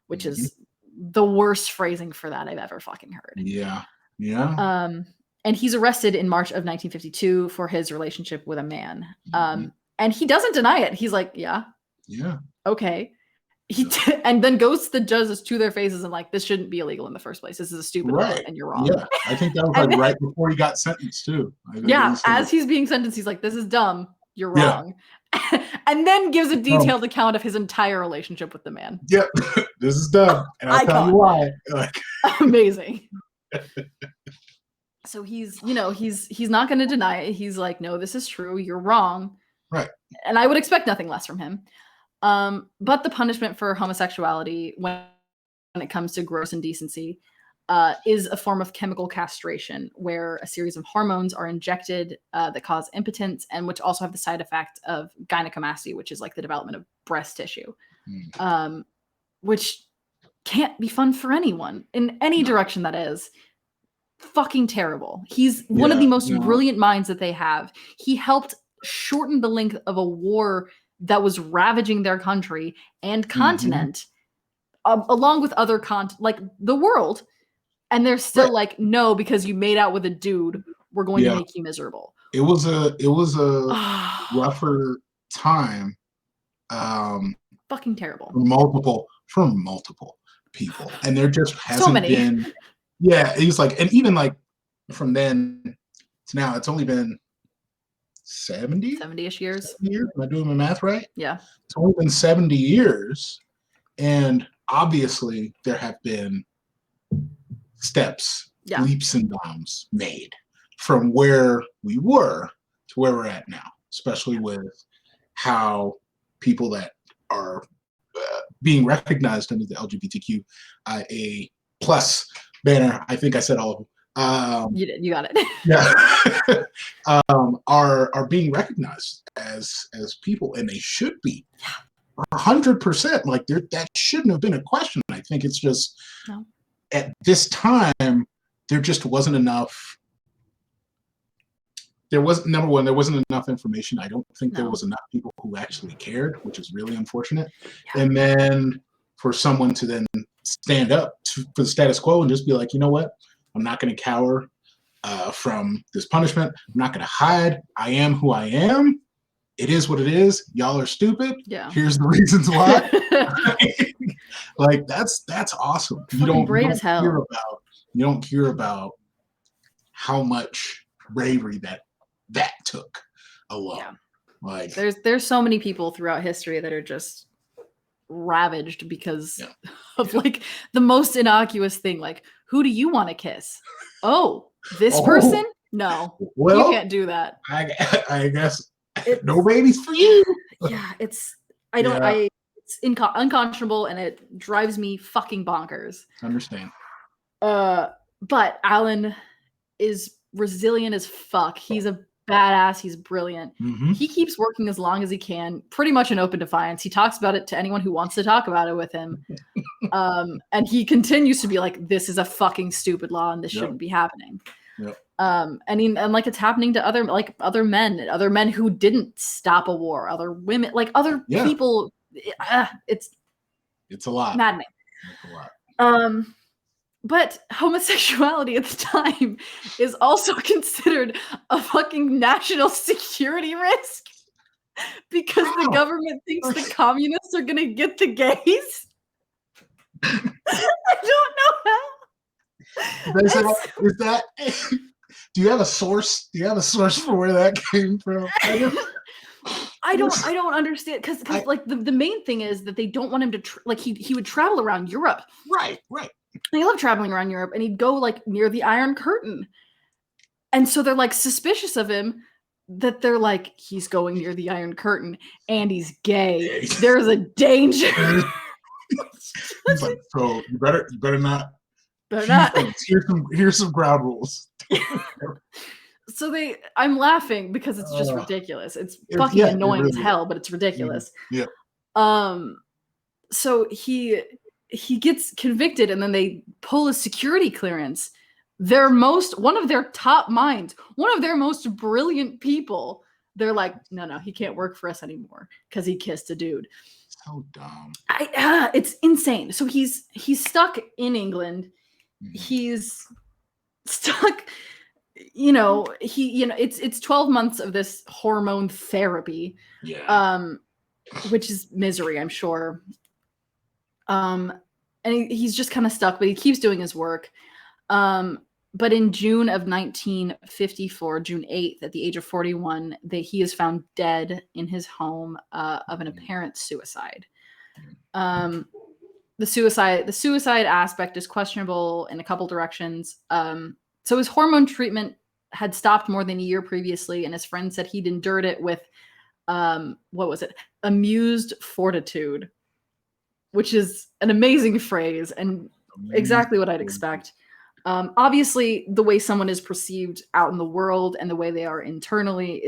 which is the worst phrasing for that I've ever fucking heard. Yeah. And he's arrested in March of 1952 for his relationship with a man. And he doesn't deny it. He's like, yeah. Yeah. Okay. And then goes to the judges to their faces and like, this shouldn't be illegal in the first place. This is a stupid law and you're wrong. Yeah, I think that was like right before he got sentenced too. Yeah, as he's being sentenced, he's like, this is dumb. You're wrong. And then gives a detailed account of his entire relationship with the man. Yep, this is dumb. And I'll tell you why. Like. Amazing. So he's not going to deny it. He's like, no, this is true. You're wrong. Right. And I would expect nothing less from him. But the punishment for homosexuality when it comes to gross indecency is a form of chemical castration where a series of hormones are injected that cause impotence and which also have the side effect of gynecomastia, which is like the development of breast tissue, which can't be fun for anyone in any direction that is. Fucking terrible. He's one of the most brilliant minds that they have. He helped shorten the length of a war that was ravaging their country and continent, along with other like the world. And they're still like, no, because you made out with a dude, we're going to make you miserable. It was a rougher time. Fucking terrible. For multiple people. And there just hasn't been. Yeah, it was like, and even like from then to now, it's only been 70-ish years. Am I doing my math right? Yeah. It's only been 70 years. And obviously there have been steps, leaps and bounds made from where we were to where we're at now, especially with how people that are being recognized under the LGBTQIA plus banner, I think I said all of them. You did. You got it. Yeah. Are being recognized as people, and they should be 100%. Like that shouldn't have been a question. I think it's just at this time there just wasn't enough. There wasn't enough information. I don't think there was enough people who actually cared, which is really unfortunate. Yeah. And then for someone to then stand up for the status quo and just be like, you know what? I'm not going to cower from this punishment. I'm not going to hide. I am who I am. It is what it is. Y'all are stupid. Yeah. Here's the reasons why. Like that's awesome. You don't hear about how much bravery that took alone. Yeah. Like there's so many people throughout history that are just ravaged because of like the most innocuous thing, like, who do you want to kiss? Oh, this person? No, you can't do that. I guess no babies for you. Yeah, it's unconscionable and it drives me fucking bonkers. Understand. But Alan is resilient as fuck. He's a badass. He's brilliant. He keeps working as long as he can, pretty much in open defiance. He talks about it to anyone who wants to talk about it with him. And he continues to be like, this is a fucking stupid law and this shouldn't be happening. Yep. And like it's happening to other men who didn't stop a war, other women, like other people. It's a lot. Maddening. It's a lot. But homosexuality at the time is also considered a fucking national security risk because the government thinks the communists are going to get the gays. I don't know how. Is that? Do you have a source? Do you have a source for where that came from? I don't understand because like the main thing is that they don't want him to he would travel around Europe. Right. And he loved traveling around Europe, and he'd go like near the Iron Curtain, and so they're like suspicious of him. That they're like, he's going near the Iron Curtain and he's gay. There's a danger. He's like, so you better not. Here's some ground rules. So I'm laughing because it's just ridiculous. It's fucking annoying as hell, but it's ridiculous. Yeah. So he gets convicted and then they pull his security clearance. One of their top minds, one of their most brilliant people, they're like, no, he can't work for us anymore because he kissed a dude. So dumb. It's insane. So he's stuck in England. He's stuck, it's 12 months of this hormone therapy. Yeah. Which is misery, I'm sure. And he's just kind of stuck, but he keeps doing his work. But in June of 1954, June 8th, at the age of 41, he is found dead in his home of an apparent suicide. The suicide aspect is questionable in a couple directions. So his hormone treatment had stopped more than a year previously, and his friend said he'd endured it with amused fortitude, which is an amazing phrase and exactly what I'd expect. Obviously, the way someone is perceived out in the world and the way they are internally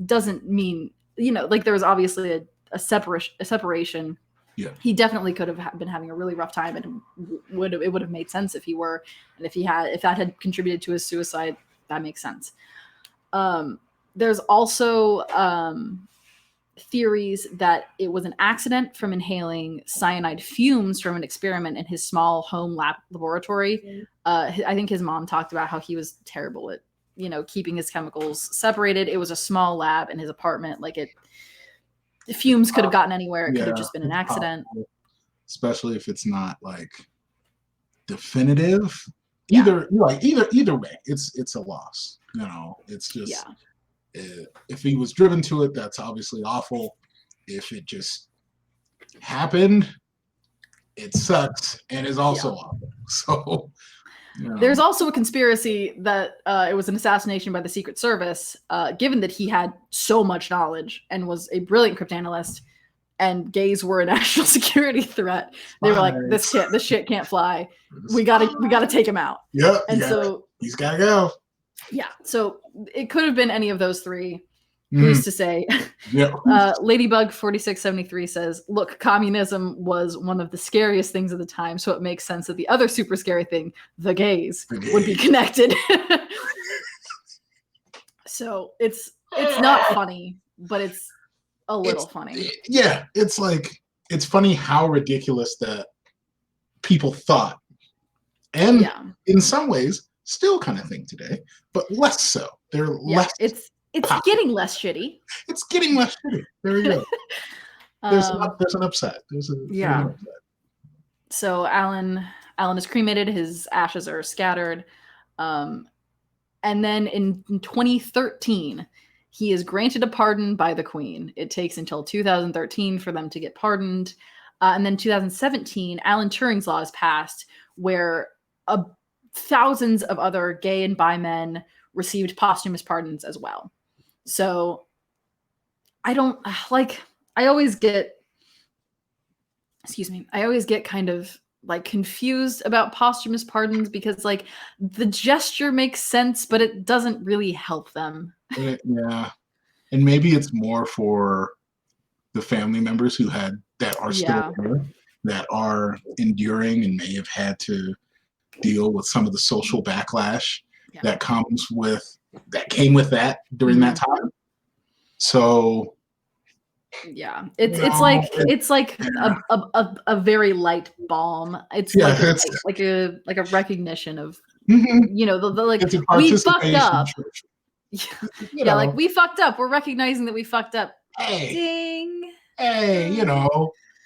doesn't mean, like there's obviously a separation. Yeah. He definitely could have been having a really rough time, and it would have made sense if he were, and if that had contributed to his suicide, that makes sense. There's also theories that it was an accident from inhaling cyanide fumes from an experiment in his small home laboratory. I think his mom talked about how he was terrible at, keeping his chemicals separated. It was a small lab in his apartment. Like the fumes could have gotten anywhere. It could have just been an accident. Possible. Especially if it's not like definitive. Yeah. Either way, it's a loss. It's just if he was driven to it, that's obviously awful. If it just happened, it sucks and is also awful. So there's also a conspiracy that it was an assassination by the Secret Service, given that he had so much knowledge and was a brilliant cryptanalyst, and gays were a national security threat. They were like, this shit can't fly. We gotta take him out. Yeah. And so he's gotta go. Yeah. So it could have been any of those three. Who's to say? Yeah. Ladybug 4673 says, look, communism was one of the scariest things at the time, so it makes sense that the other super scary thing, the gays, would be connected. So it's not funny, but it's a little funny. Yeah, it's funny how ridiculous that people thought. And in some ways, still kind of think today, but less so. They're less. It's getting less shitty. It's getting less shitty. There you go. There's an upside. There's an upside. So Alan is cremated. His ashes are scattered. And then in 2013, he is granted a pardon by the Queen. It takes until 2013 for them to get pardoned. And then 2017, Alan Turing's law is passed, where thousands of other gay and bi men received posthumous pardons as well. So I always get kind of like confused about posthumous pardons, because like the gesture makes sense, but it doesn't really help them. Yeah. And maybe it's more for the family members that are still there, that are enduring and may have had to deal with some of the social backlash that came with that during that time. So it's like a very light balm. It's like a recognition of we fucked up. Like we fucked up. We're recognizing that we fucked up. Hey, ding. Hey,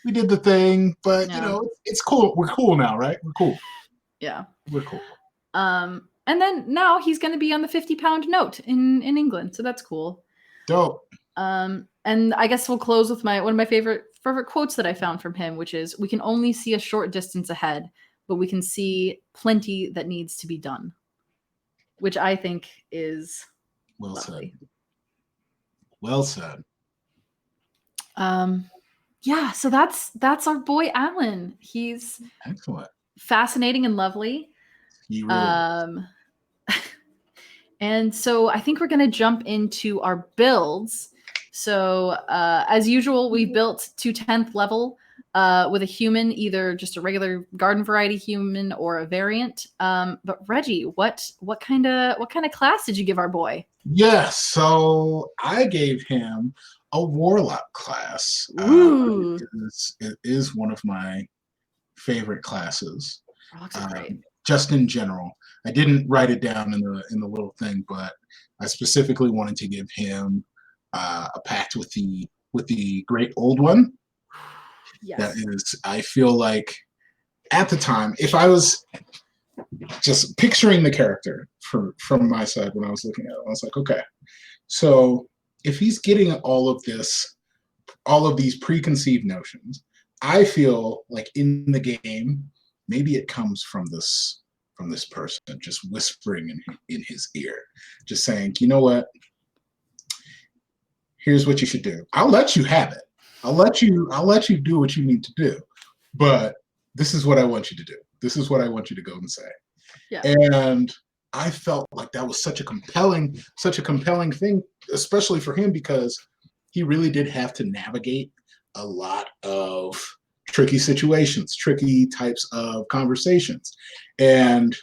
we did the thing, but it's cool. We're cool now, right? We're cool. Yeah, we're cool. And then now he's going to be on the 50-pound note in England, so that's cool. Dope. And I guess we'll close with one of my favorite quotes that I found from him, which is, "We can only see a short distance ahead, but we can see plenty that needs to be done," which I think is well lovely. said. Well said. Yeah, so that's our boy Alan. He's excellent, fascinating, and lovely. He really and so I think we're going to jump into our builds. So as usual, we built to 10th level with a human, either just a regular garden variety human or a variant. But Reggie, what kind of class did you give our boy? Yeah, so I gave him a warlock class. Ooh. It is one of my favorite classes. Warlocks are great. Just in general. I didn't write it down in the little thing, but I specifically wanted to give him a pact with the Great Old One. That Yes. is, I feel like at the time, if I was just picturing the character from my side when I was looking at it, I was like, okay, so if he's getting all of these preconceived notions, I feel like in the game, maybe it comes from this person just whispering in his ear, just saying, you know what? Here's what you should do. I'll let you have it. I'll let you do what you need to do. But this is what I want you to do. This is what I want you to go and say. Yeah. And I felt like that was such a compelling thing, especially for him, because he really did have to navigate a lot of tricky situations, tricky types of conversations. And,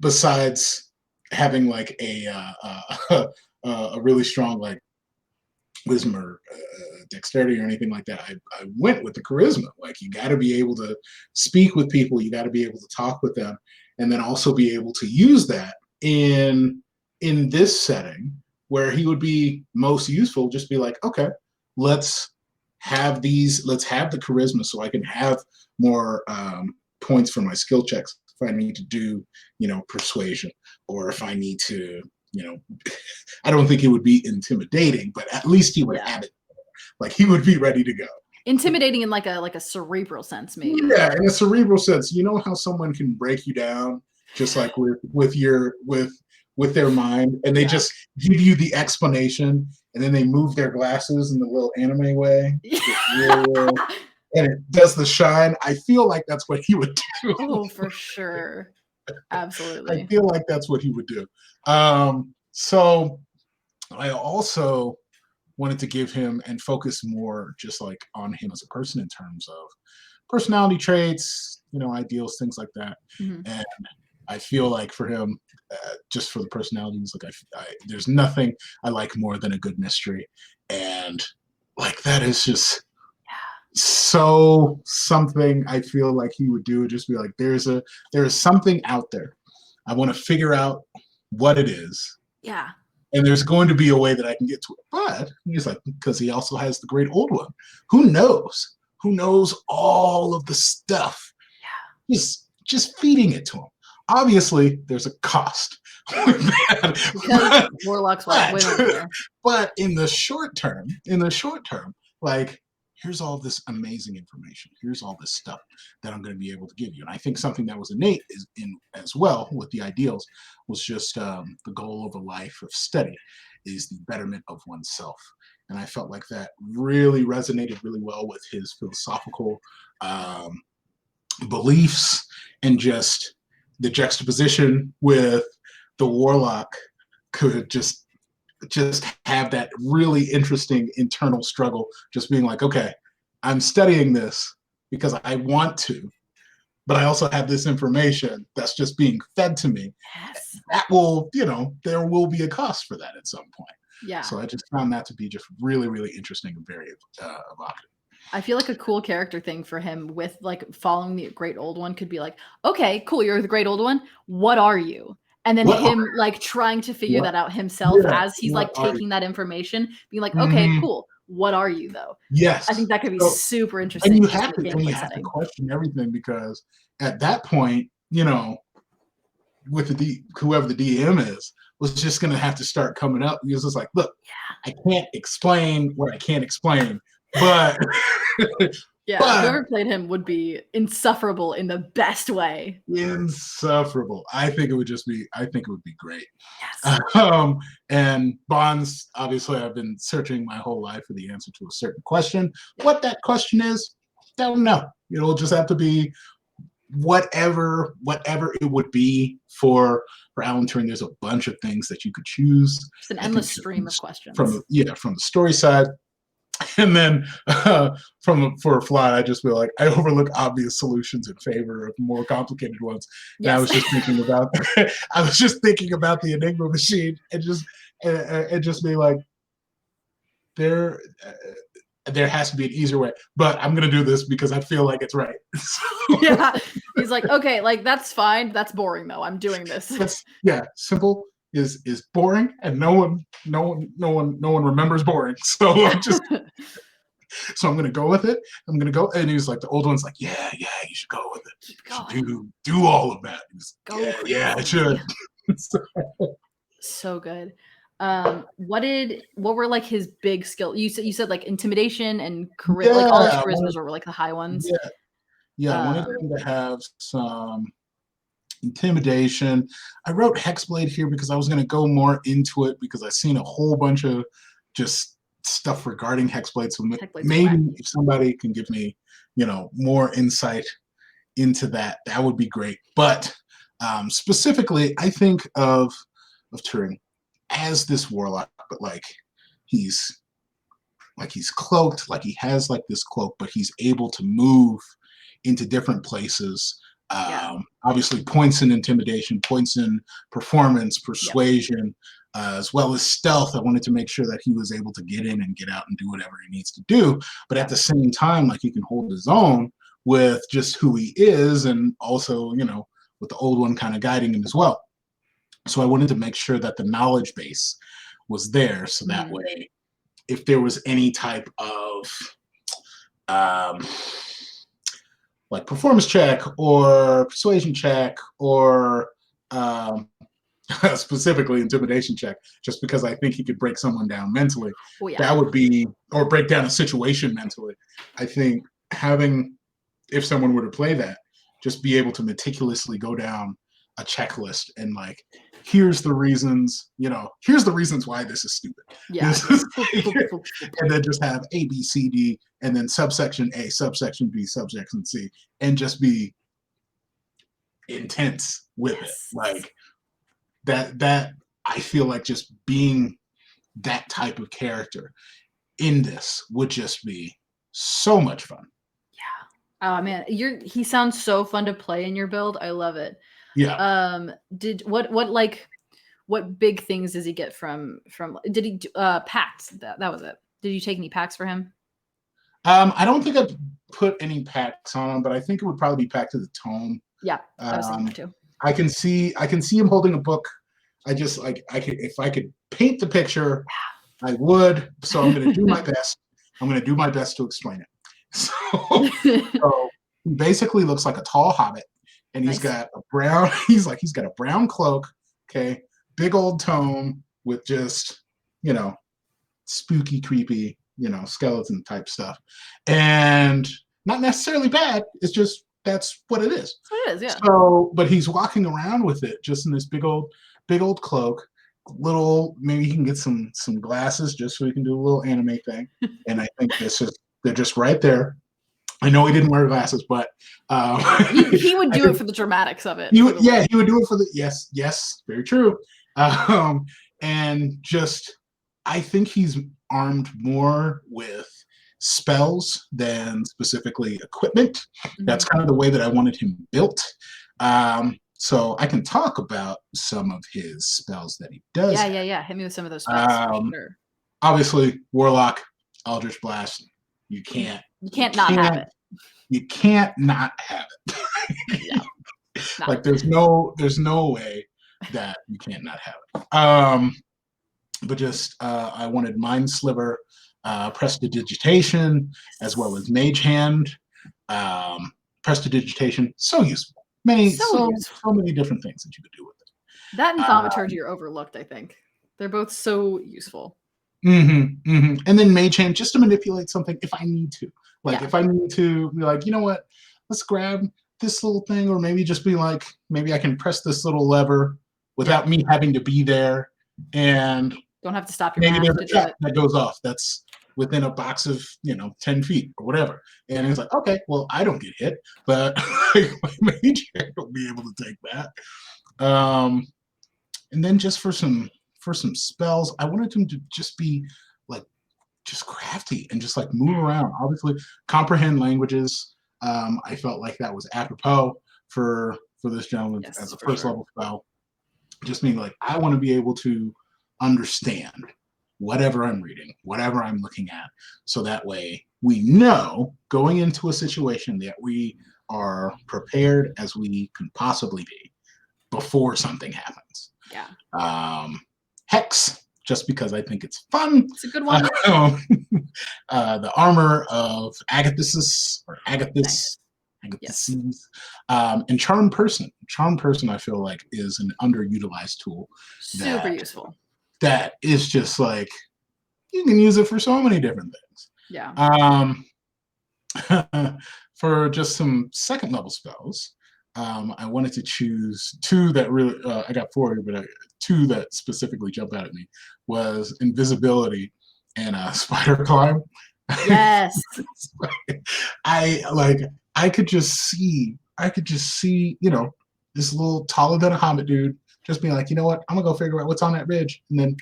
besides having like a really strong like wisdom or dexterity or anything like that, I went with the charisma. Like, you got to be able to speak with people, you got to be able to talk with them, and then also be able to use that in this setting where he would be most useful. Just be like, okay, let's have the charisma so I can have more points for my skill checks if I need to do, persuasion, or if I need to, I don't think it would be intimidating, but at least he would have it. Like, he would be ready to go. Intimidating in like a cerebral sense, maybe. Yeah, in a cerebral sense. You know how someone can break you down just like with their mind, and they just give you the explanation, and then they move their glasses in the little anime way. And it does the shine. I feel like that's what he would do. Oh, for sure. Absolutely. I feel like that's what he would do. So I also wanted to give him and focus more just like on him as a person in terms of personality traits, ideals, things like that. Mm-hmm. And I feel like for him, just for the personalities, like there's nothing I like more than a good mystery. And like, that is just so something I feel like he would do. Just be like, there is something out there. I want to figure out what it is. Yeah. And there's going to be a way that I can get to it. But he's like, because he also has the great old one. Who knows? Who knows all of the stuff? Yeah. Just feeding it to him. Obviously, there's a cost. Because warlocks like women there. But in the short term, like, here's all this amazing information. Here's all this stuff that I'm going to be able to give you. And I think something that was innate in as well with the ideals was just the goal of a life of study is the betterment of oneself. And I felt like that really resonated really well with his philosophical beliefs, and just the juxtaposition with the warlock could just have that really interesting internal struggle, just being like, okay, I'm studying this because I want to, but I also have this information that's just being fed to me. Yes. That will, there will be a cost for that at some point. Yeah. So I just found that to be just really, really interesting and very evocative. I feel like a cool character thing for him with like following the great old one could be like, okay, cool, you're the great old one. What are you? And then him like trying to figure that out himself as he's like taking that information, being like, okay, cool. What are you though? Yes. I think that could be super interesting. And you have to question everything, because at that point, with whoever the DM is, was just going to have to start coming up. Because it's like, look, I can't explain what I can't explain, but whoever played him would be insufferable in the best way. Insufferable. I think it would be great. Yes. And Bonds, obviously, I've been searching my whole life for the answer to a certain question. What that question is, don't know. It'll just have to be whatever it would be for Alan Turing. There's a bunch of things that you could choose. It's an endless stream of questions. From the story side. And then for a fly, I just feel like I overlook obvious solutions in favor of more complicated ones. Yes. And I was just thinking about the Enigma Machine, and just be like, there has to be an easier way, but I'm gonna do this because I feel like it's right. Yeah, he's like, okay, like that's fine. That's boring though. I'm doing this. Simple is boring, and no one remembers boring. So I'm just So I'm gonna go with it. I'm gonna go. And he was like, the old one's like, yeah, you should go with it. Keep You going. should do all of that. Go Yeah, crazy. I should. So good. What were like his big skill? You said like intimidation and like all his charismas were like the high ones. Yeah. I wanted him to have some intimidation. I wrote Hexblade here because I was going to go more into it because I've seen a whole bunch of just stuff regarding Hexblade. So maybe if somebody can give me, more insight into that, that would be great. But specifically, I think of Turing as this warlock, but he's cloaked, like he has like this cloak, but he's able to move into different places. Obviously, points in intimidation, points in performance, persuasion, as well as stealth. I wanted to make sure that he was able to get in and get out and do whatever he needs to do. But at the same time, like he can hold his own with just who he is, and also, with the old one kind of guiding him as well. So I wanted to make sure that the knowledge base was there, so that way, if there was any type of like performance check or persuasion check or specifically intimidation check, just because I think he could break someone down mentally, that would be, or break down a situation mentally. I think having, if someone were to play that, just be able to meticulously go down a checklist and like, here's the reasons why this is stupid. And then just have A, B, C, D, and then subsection A, subsection B, subsection C, and just be intense with it. Like that I feel like just being that type of character in this would just be so much fun. Oh man, he sounds so fun to play in your build. I love it. Yeah. What big things does he get from did he packs? That was it. Did you take any packs for him? I don't think I put any packs on him, but I think it would probably be packed to the tome. Yeah, I was thinking that too. I can see him holding a book. If I could paint the picture, I would. So I'm going to do my best. I'm going to do my best to explain it. So he basically looks like a tall hobbit, and he's got a brown. He's got a brown cloak. Okay, big old tome with just spooky, creepy, skeleton type stuff, and not necessarily bad. It's just that's what it is. That's what it is, yeah. So, but he's walking around with it just in this big old cloak. Maybe he can get some glasses just so he can do a little anime thing. And I think they're just right there. I know he didn't wear glasses, but he would do it for the dramatics of it. He would do it for the yes, very true. And just I think he's armed more with spells than specifically equipment. Mm-hmm. That's kind of the way that I wanted him built. So I can talk about some of his spells that he does. Yeah. Hit me with some of those spells. Sure. Obviously, Warlock, Eldritch Blast. You can't not have it. You can't not have it. Like there's no way that you can't not have it. But just I wanted Mind Sliver, Prestidigitation, as well as Mage Hand. Prestidigitation, so useful. So many different things that you could do with it. That and Thaumaturgy are overlooked, I think. They're both so useful. And then Mage Hand, just to manipulate something if I need to. If I need to be like, you know what, let's grab this little thing, or maybe just be like, maybe I can press this little lever without me having to be there, and don't have to stop your maybe there's a trap that goes off that's within a box of 10 feet or whatever, and it's like, okay, well, I don't get hit, but my Mage Hand will be able to take that. And then just for some spells, I wanted him to just be just crafty and just move around. Obviously, comprehend languages. I felt like that was apropos for this gentleman as a first level spell. Just being like, I want to be able to understand whatever I'm reading, whatever I'm looking at, so that way we know going into a situation that we are prepared as we can possibly be before something happens. Yeah. Hex. just because I think it's fun. It's a good one. The Armor of Agathis, or Agathis. Nice. Yes. And Charm Person. Charm Person, I feel like, is an underutilized tool. Super useful. That is just like, you can use it for so many different things. Yeah. For just some second level spells, I wanted to choose two that really, I got four, but two that specifically jumped out at me was Invisibility and Spider Climb. Yes. I could just see, you know, this little taller than a hobbit dude just being like, you know what, I'm gonna go figure out what's on that ridge, and then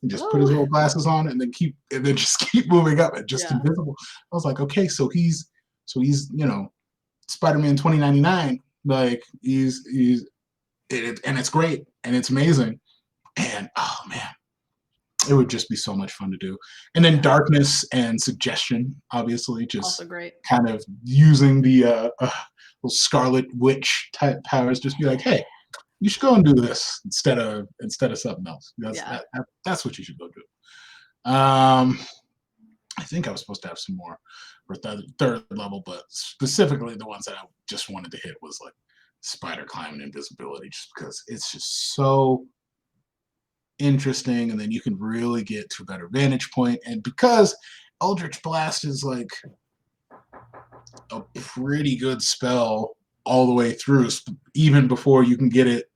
just put his little glasses on and then just keep moving up and just invisible. I was like, okay, so he's you know, Spider-Man 2099, like he's and it's great and it's amazing, and oh man, it would just be so much fun to do. And then Darkness and Suggestion, obviously, just also great. Kind of using the little Scarlet Witch type powers, just be like, hey, you should go and do this instead of something else. That's what you should go do. I think I was supposed to have some more for third level, but specifically the ones that I just wanted to hit was like Spider Climb and Invisibility, just because it's just so interesting, and then you can really get to a better vantage point. And because Eldritch Blast is like a pretty good spell all the way through, even before you can get it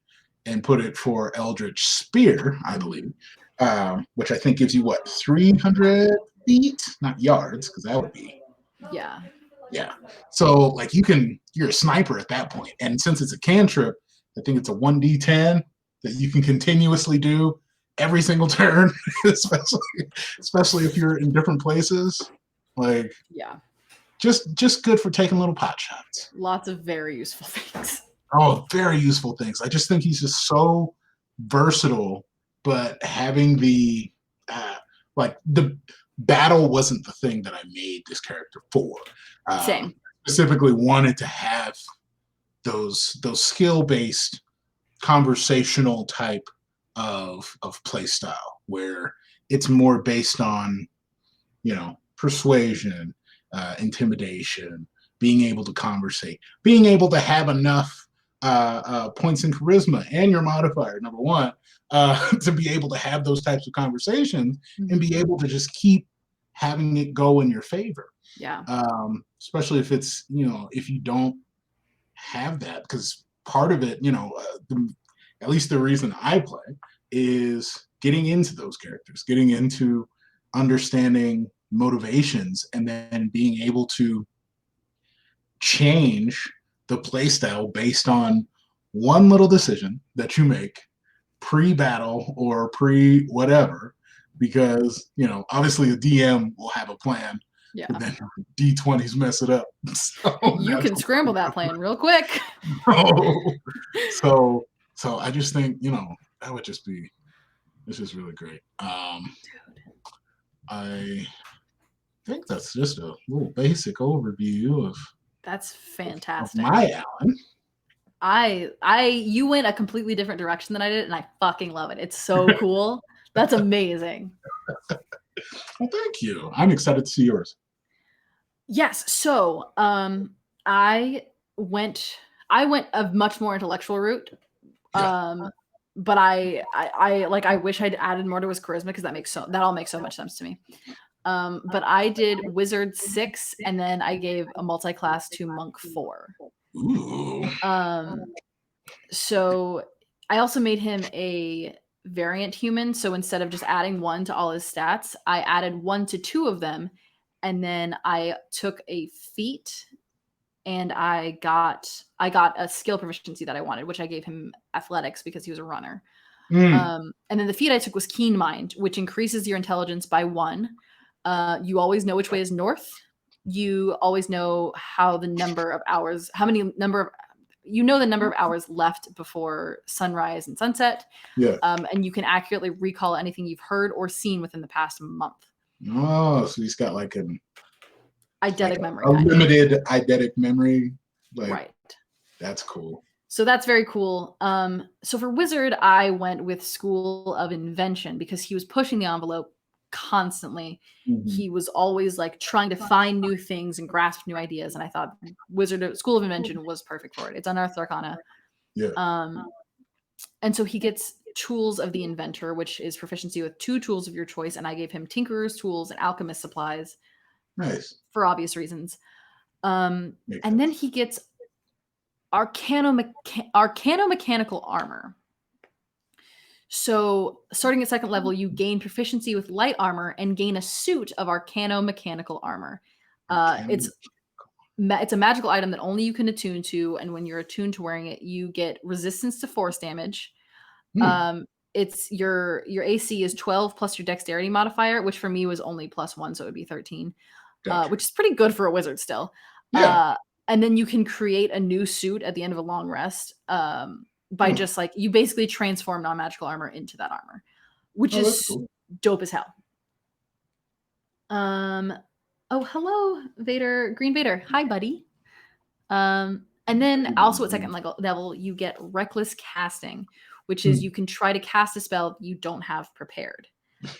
and put it for Eldritch Spear, I believe, which I think gives you what, 300 feet, not yards, because that would be yeah. So like you're a sniper at that point, and since it's a cantrip, I think it's a 1d10 that you can continuously do every single turn, especially if you're in different places. Like just good for taking little pot shots. Lots of very useful things. Oh, very useful things. I just think he's just so versatile, but having the the battle wasn't the thing that I made this character for. Same. Specifically wanted to have those skill-based conversational type of play style where it's more based on, you know, persuasion, intimidation, being able to conversate, being able to have enough points in charisma and your modifier, number one, to be able to have those types of conversations and be able to just keep having it go in your favor. Yeah. Especially if it's, you know, if you don't have that, because part of it, you know, at least the reason I play is getting into those characters, getting into understanding motivations, and then being able to change the playstyle based on one little decision that you make pre-battle or pre-whatever, because, you know, obviously a DM will have a plan, but then D20s mess it up. So you can scramble that plan real quick. So I just think, you know, that would just be, it's just really great. I think that's just a little basic overview of that's fantastic. Of my Alan. You went a completely different direction than I did, and I fucking love it. It's so cool. That's amazing. Well, thank you. I'm excited to see yours. Yes. So, I went a much more intellectual route. But I wish I'd added more to his charisma, because that all makes so much sense to me. But I did Wizard 6, and then I gave a multi-class to Monk 4. Ooh. So I also made him a variant human. So instead of just adding 1 to all his stats, I added 1 to 2 of them, and then I took a feat, and I got a skill proficiency that I wanted, which I gave him athletics because he was a runner. And then the feat I took was Keen Mind, which increases your intelligence by 1. You always know which way is north. You always know the number of hours left before sunrise and sunset. Yeah. And you can accurately recall anything you've heard or seen within the past month. Oh, so he's got like an eidetic memory. A limited eidetic memory. Right. That's cool. So that's very cool. So for wizard, I went with School of Invention because he was pushing the envelope constantly. He was always like trying to find new things and grasp new ideas, and I thought School of Invention was perfect for it. It's Unearthed Arcana. Yeah. And so he gets Tools of the Inventor, which is proficiency with 2 tools of your choice, and I gave him Tinkerer's Tools and Alchemist Supplies. Nice. For obvious reasons. And then he gets Arcano-Mechanical Armor. So starting at 2nd level, you gain proficiency with light armor and gain a suit of Arcano-Mechanical Armor. It's a magical item that only you can attune to, and when you're attuned to wearing it, you get resistance to force damage. It's your AC is 12 plus your dexterity modifier, which for me was only +1, so it would be 13. Gotcha. Which is pretty good for a wizard still. Yeah. And then you can create a new suit at the end of a long rest by just like, you basically transform non-magical armor into that armor, which is cool. Dope as hell. Oh, hello, Vader, Green Vader. Hi, buddy. And then also at 2nd level, you get Reckless Casting, which is you can try to cast a spell you don't have prepared.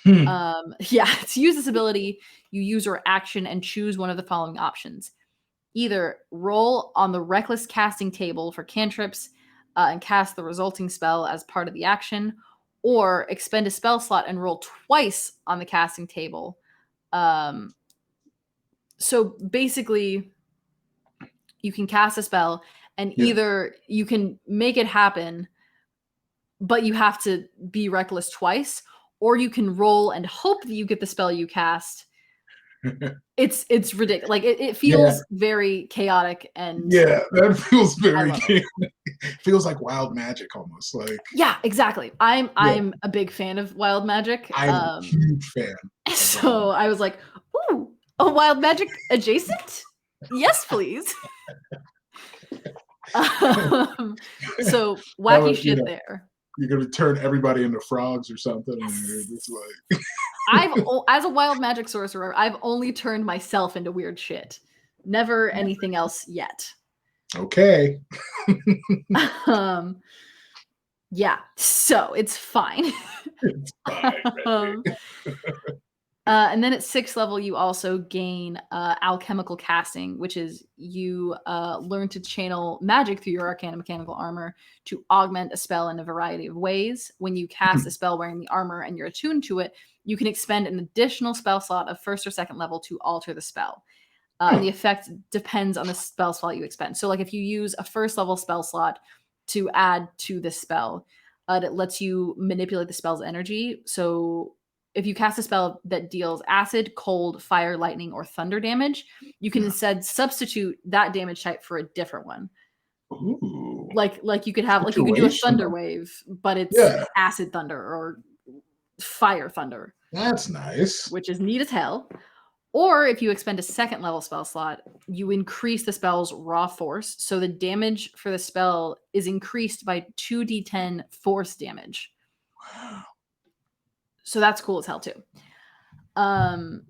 To use this ability, you use your action and choose one of the following options. Either roll on the Reckless Casting table for cantrips and cast the resulting spell as part of the action, or expend a spell slot and roll twice on the casting table. So basically, you can cast a spell and either you can make it happen, but you have to be reckless twice, or you can roll and hope that you get the spell you cast. It's ridiculous. Like it feels very chaotic, and that feels very chaotic. Feels like wild magic almost. Like exactly. I'm a big fan of wild magic. I'm a huge fan. So I was like, ooh, a wild magic adjacent? Yes, please. So wacky shit there. You're gonna turn everybody into frogs or something. Yes. And you're just like as a wild magic sorcerer, I've only turned myself into weird shit. Never anything else yet. Okay. So it's fine. It's fine. And then at 6th level, you also gain Alchemical Casting, which is you learn to channel magic through your Arcano-Mechanical Armor to augment a spell in a variety of ways. When you cast a spell wearing the armor and you're attuned to it, you can expend an additional spell slot of 1st or 2nd level to alter the spell. And the effect depends on the spell slot you expend. So like if you use a 1st level spell slot to add to this spell, it lets you manipulate the spell's energy. So if you cast a spell that deals acid, cold, fire, lightning, or thunder damage, you can instead substitute that damage type for a different one. Ooh. Like you could have, like you could do a thunder wave, but it's acid thunder or fire thunder. That's nice. Which is neat as hell. Or if you expend a 2nd level spell slot, you increase the spell's raw force. So the damage for the spell is increased by 2d10 force damage. Wow. So that's cool as hell too. Wacky.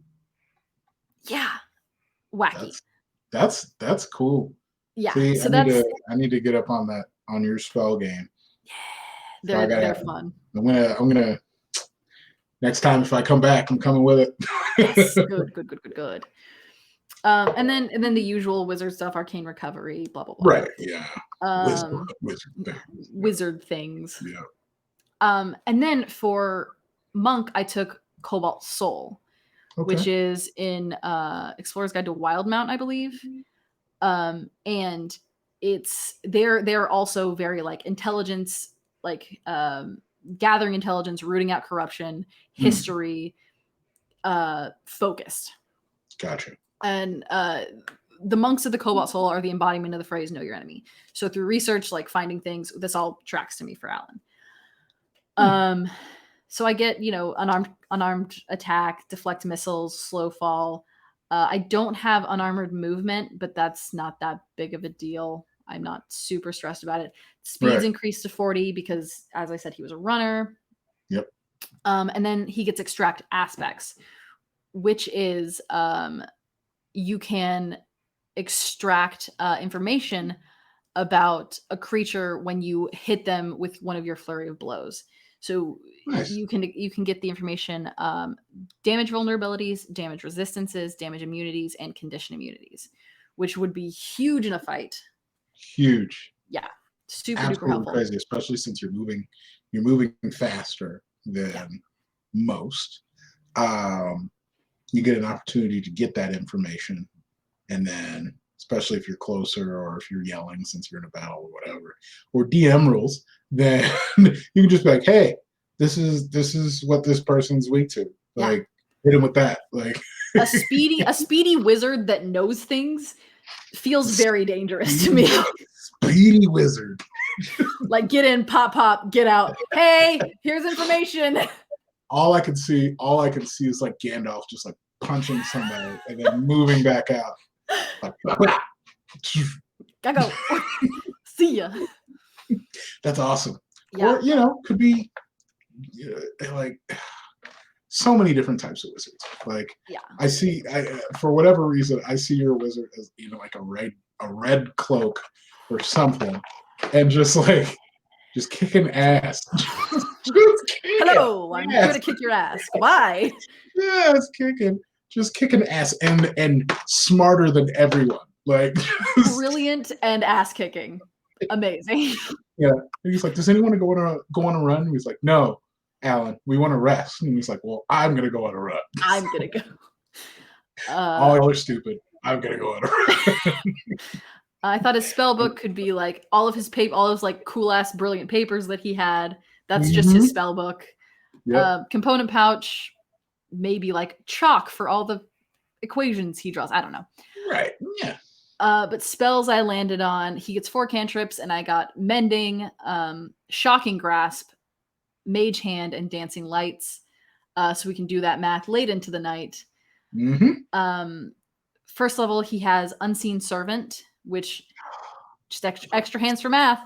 That's cool. Yeah. See, so I need to get up on that, on your spell game. Yeah. They're fun. I'm gonna next time if I come back, I'm coming with it. Yes. Good. And then the usual wizard stuff, arcane recovery, blah blah blah. Right. Yeah. Wizard things. Yeah. And then for monk, I took Cobalt Soul, which is in Explorer's Guide to Wildmount, I believe. And they're also very like intelligence, like gathering intelligence, rooting out corruption, history focused. Gotcha. And the monks of the Cobalt Soul are the embodiment of the phrase "know your enemy." So through research, like finding things, this all tracks to me for Alan. So I get, unarmed attack, deflect missiles, slow fall. I don't have unarmored movement, but that's not that big of a deal. I'm not super stressed about it. Speed's increased to 40 because, as I said, he was a runner. Yep. And then he gets extract aspects, which is you can extract information about a creature when you hit them with one of your flurry of blows. So Nice. you can get the information, damage vulnerabilities, damage resistances, damage immunities, and condition immunities, which would be huge in a fight. Huge. Yeah, super Absolutely duper helpful. crazy, especially since you're moving faster than most. You get an opportunity to get that information, and then especially if you're closer or if you're yelling since you're in a battle or whatever, or DM rules, then you can just be like, hey, this is what this person's weak to. Like, hit him with that. Like a speedy wizard that knows things feels very dangerous to me. Speedy wizard. Like, get in, pop, get out. Hey, here's information. All I can see is like Gandalf just like punching somebody and then moving back out. Like, gotta go. See ya. That's awesome. Yeah. Or could be like so many different types of wizards. Like, I for whatever reason, I see your wizard as like a red cloak or something, and just kicking ass. Hello, I'm here to kick your ass. Goodbye. Yes, just kicking ass, and smarter than everyone. Like, brilliant and ass kicking. Amazing. Yeah, and he's like, "Does anyone go on a run?" And he's like, "No, Alan, we want to rest." And he's like, "Well, I'm gonna go on a run. I'm gonna go. All y'all are stupid. I'm gonna go on a run." I thought his spell book could be like all of his like cool ass brilliant papers that he had. That's just his spell book. Yep. Component pouch, maybe like chalk for all the equations he draws. I don't know. Right. Yeah. But spells I landed on, he gets 4 cantrips, and I got Mending, Shocking Grasp, Mage Hand, and Dancing Lights. So we can do that math late into the night. First level, he has Unseen Servant, which just extra hands for math.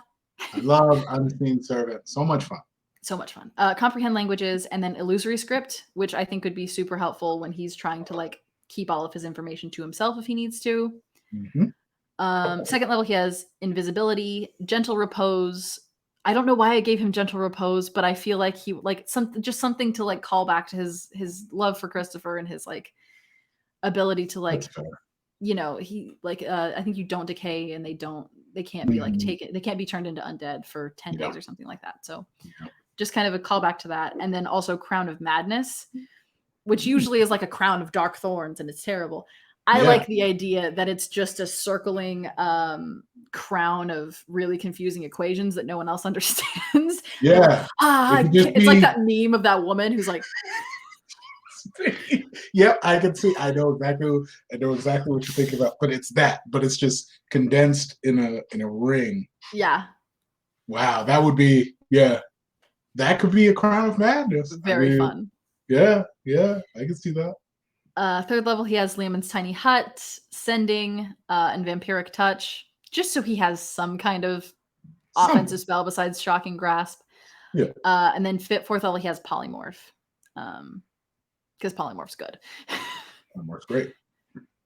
I love Unseen Servant. So much fun. So much fun. Comprehend Languages, and then Illusory Script, which I think could be super helpful when he's trying to like keep all of his information to himself if he needs to. Second level, he has Invisibility, Gentle Repose. I don't know why I gave him Gentle Repose, but I feel like he like something to like call back to his love for Christopher and his like ability to like, he like I think you don't decay, and they can't be like taken, they can't be turned into undead for 10 days or something like that. So just kind of a callback to that. And then also Crown of Madness, which usually is like a crown of dark thorns, and it's terrible. I like the idea that it's just a circling crown of really confusing equations that no one else understands. Yeah. It's like that meme of that woman who's like, yep, I can see. I know exactly what you're thinking about. But it's just condensed in a ring. Yeah. Wow, that would be that could be a Crown of Madness. Very fun. Yeah, I can see that. Third level, he has Leomund's Tiny Hut, Sending, and Vampiric Touch, just so he has some kind of offensive spell besides Shocking Grasp. Yeah. And then fourth level, he has Polymorph, because Polymorph's good. Polymorph's great.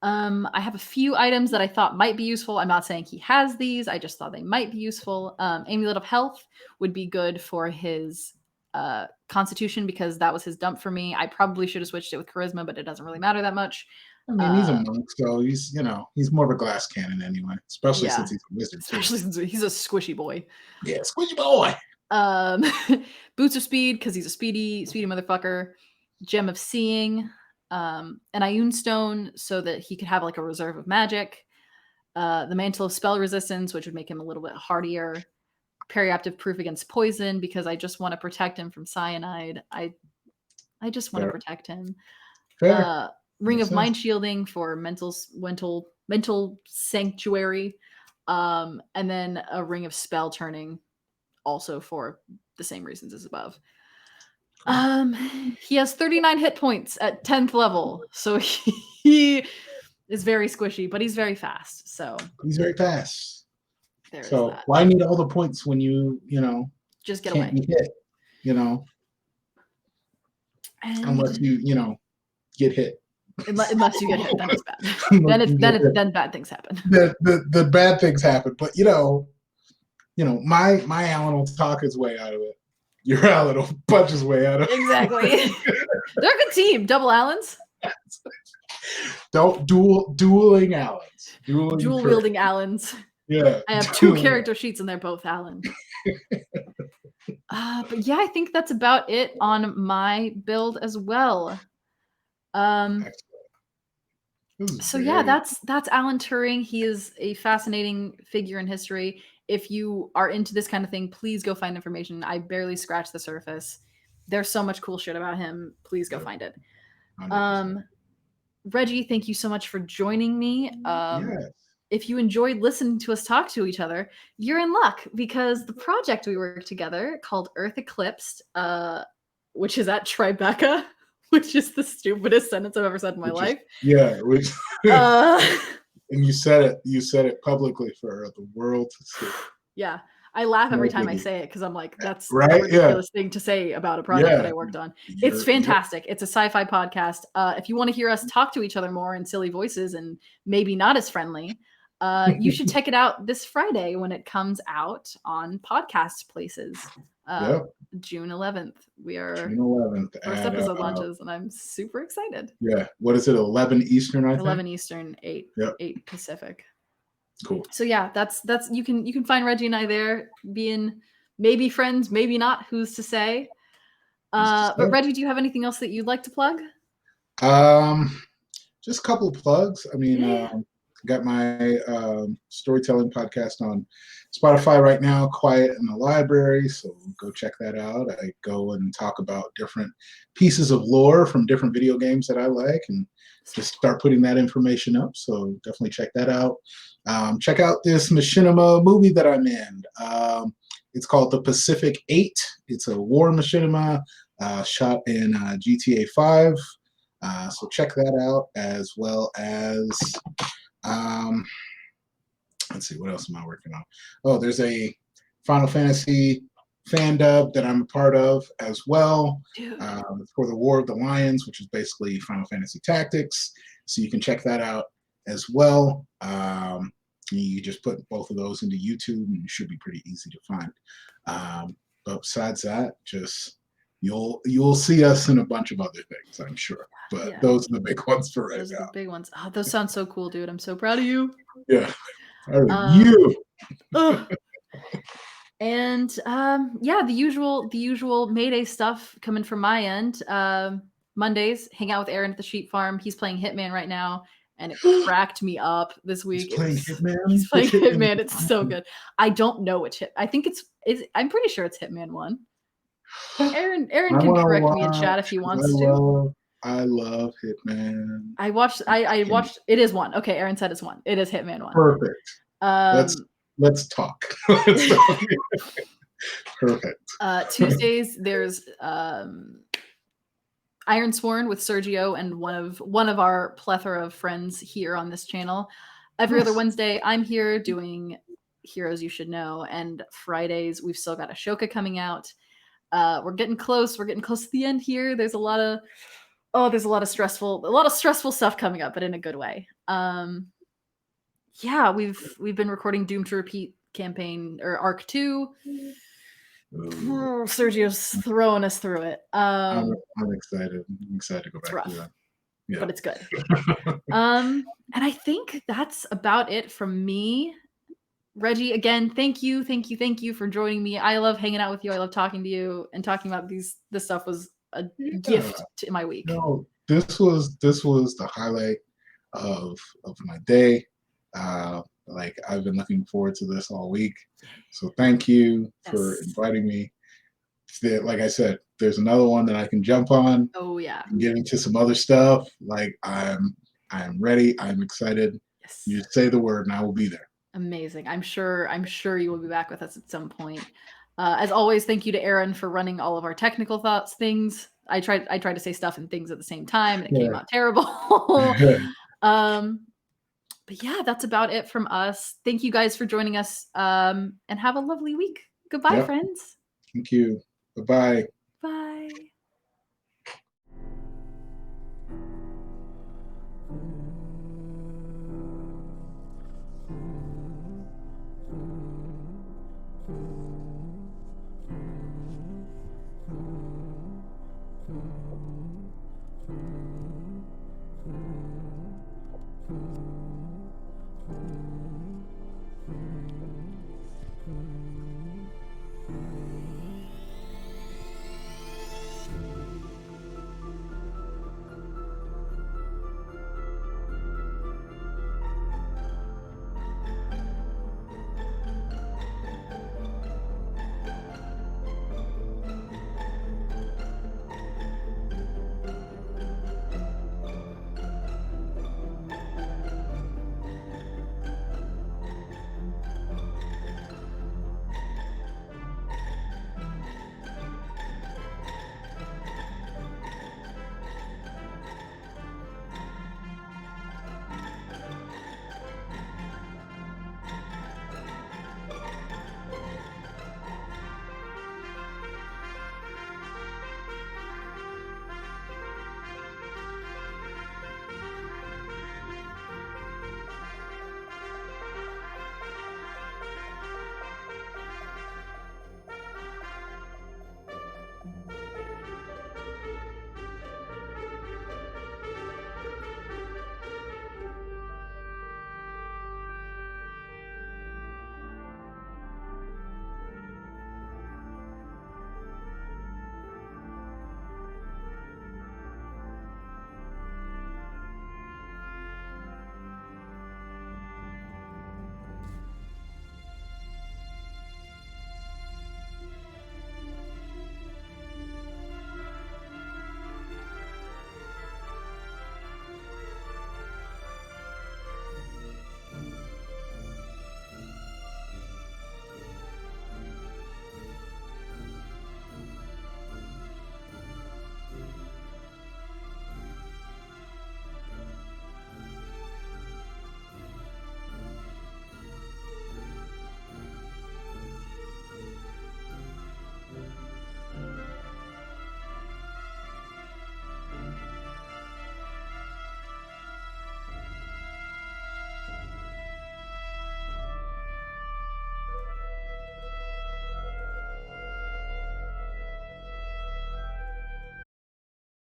I have a few items that I thought might be useful. I'm not saying he has these. I just thought they might be useful. Amulet of Health would be good for his Constitution, because that was his dump for me. I probably should have switched it with Charisma, but it doesn't really matter that much. I mean, he's a monk, so he's more of a glass cannon anyway, especially since he's a wizard. Especially since he's a squishy boy. Yeah, squishy boy. Boots of Speed, because he's a speedy motherfucker. Gem of Seeing, an Ioun Stone, so that he could have like a reserve of magic. The Mantle of Spell Resistance, which would make him a little bit hardier. Periaptive Proof against poison, because I just want to protect him from cyanide. I just want to protect him. Ring of Mind Shielding for mental sanctuary, and then a Ring of Spell Turning, also for the same reasons as above. He has 39 hit points at 10th level, so he is very squishy, but he's very fast. So he's very fast. So why need all the points when you just get can't away? Be hit, unless you get hit. Unless you get hit, then it's bad. Then bad things happen. The bad things happen. But my Alan will talk his way out of it. Your Alan will punch his way out of it. Exactly. They're a good team. Double Allens. Don't dueling Allens. Dual wielding Allens. Yeah. I have 2 character sheets and they're both Allen. But yeah, I think that's about it on my build as well. So yeah, that's Alan Turing. He is a fascinating figure in history. If you are into this kind of thing, please go find information. I barely scratched the surface. There's so much cool shit about him. Please go find it. 100%. Reggie, thank you so much for joining me. If you enjoyed listening to us talk to each other, you're in luck because the project we worked together called Earth Eclipsed, which is at Tribeca, which is the stupidest sentence I've ever said in my life. And you said it publicly for the world to see. Yeah. I laugh every time I say it because I'm like, that's a ridiculous thing to say about a project that I worked on. It's fantastic. It's a sci-fi podcast. If you want to hear us talk to each other more in silly voices and maybe not as friendly, you should check it out this Friday when it comes out on podcast places. June 11th. June 11th. First episode launches, and I'm super excited. Yeah. What is it? 11 Eastern, I think? 11 Eastern, 8 Pacific. Cool. So yeah, that's you can find Reggie and I there being maybe friends, maybe not, who's to say. But Reggie, do you have anything else that you'd like to plug? Just a couple of plugs. I mean, got my storytelling podcast on Spotify right now, Quiet in the Library, so go check that out. I go and talk about different pieces of lore from different video games that I like and just start putting that information up, so definitely check that out. Check out this machinima movie that I'm in. It's called The Pacific 8. It's a war machinima shot in GTA 5. So check that out, as well as let's see, what else am I working on? Oh, there's a Final Fantasy fan dub that I'm a part of as well. For the War of the Lions, which is basically Final Fantasy Tactics. So you can check that out as well. You just put both of those into YouTube and it should be pretty easy to find. But besides that, just you'll see us in a bunch of other things, I'm sure. But those are the big ones for right now. Those are the big ones. Oh, those sound so cool, dude. I'm so proud of you. Yeah. You. And yeah, the usual Mayday stuff coming from my end. Mondays, hang out with Aaron at the sheep farm. He's playing Hitman right now, and it cracked me up this week. He's playing Hitman. He's playing Hitman. It's so good. I don't know which hit. I think I'm pretty sure it's Hitman 1. Aaron can correct me in chat if he wants to. I love Hitman. I watched. It is 1. Okay, Aaron said it's 1. It is Hitman 1. Perfect. Let's talk. Perfect. Tuesdays there's Iron Sworn with Sergio and one of our plethora of friends here on this channel. Every other Wednesday, I'm here doing Heroes You Should Know, and Fridays we've still got Ashoka coming out. We're getting close. We're getting close to the end here. There's a lot of stressful stuff coming up, but in a good way. Yeah, we've been recording Doom to Repeat campaign or Arc 2. Sergio's throwing us through it. I'm excited. I'm excited to go back to that. Yeah. But it's good. And I think that's about it from me. Reggie, again, thank you for joining me. I love hanging out with you. I love talking to you, and talking about this stuff was a gift to my week. No, this was the highlight of my day. Like, I've been looking forward to this all week. So thank you for inviting me. Like I said, there's another one that I can jump on. Oh yeah. And get into some other stuff. Like, I'm ready. I'm excited. Yes. You just say the word and I will be there. Amazing. I'm sure you will be back with us at some point. As always, thank you to Aaron for running all of our technical things. I tried to say stuff and things at the same time, and it came out terrible. But yeah, that's about it from us. Thank you guys for joining us, and have a lovely week. Goodbye, friends. Thank you. Bye-bye. Bye.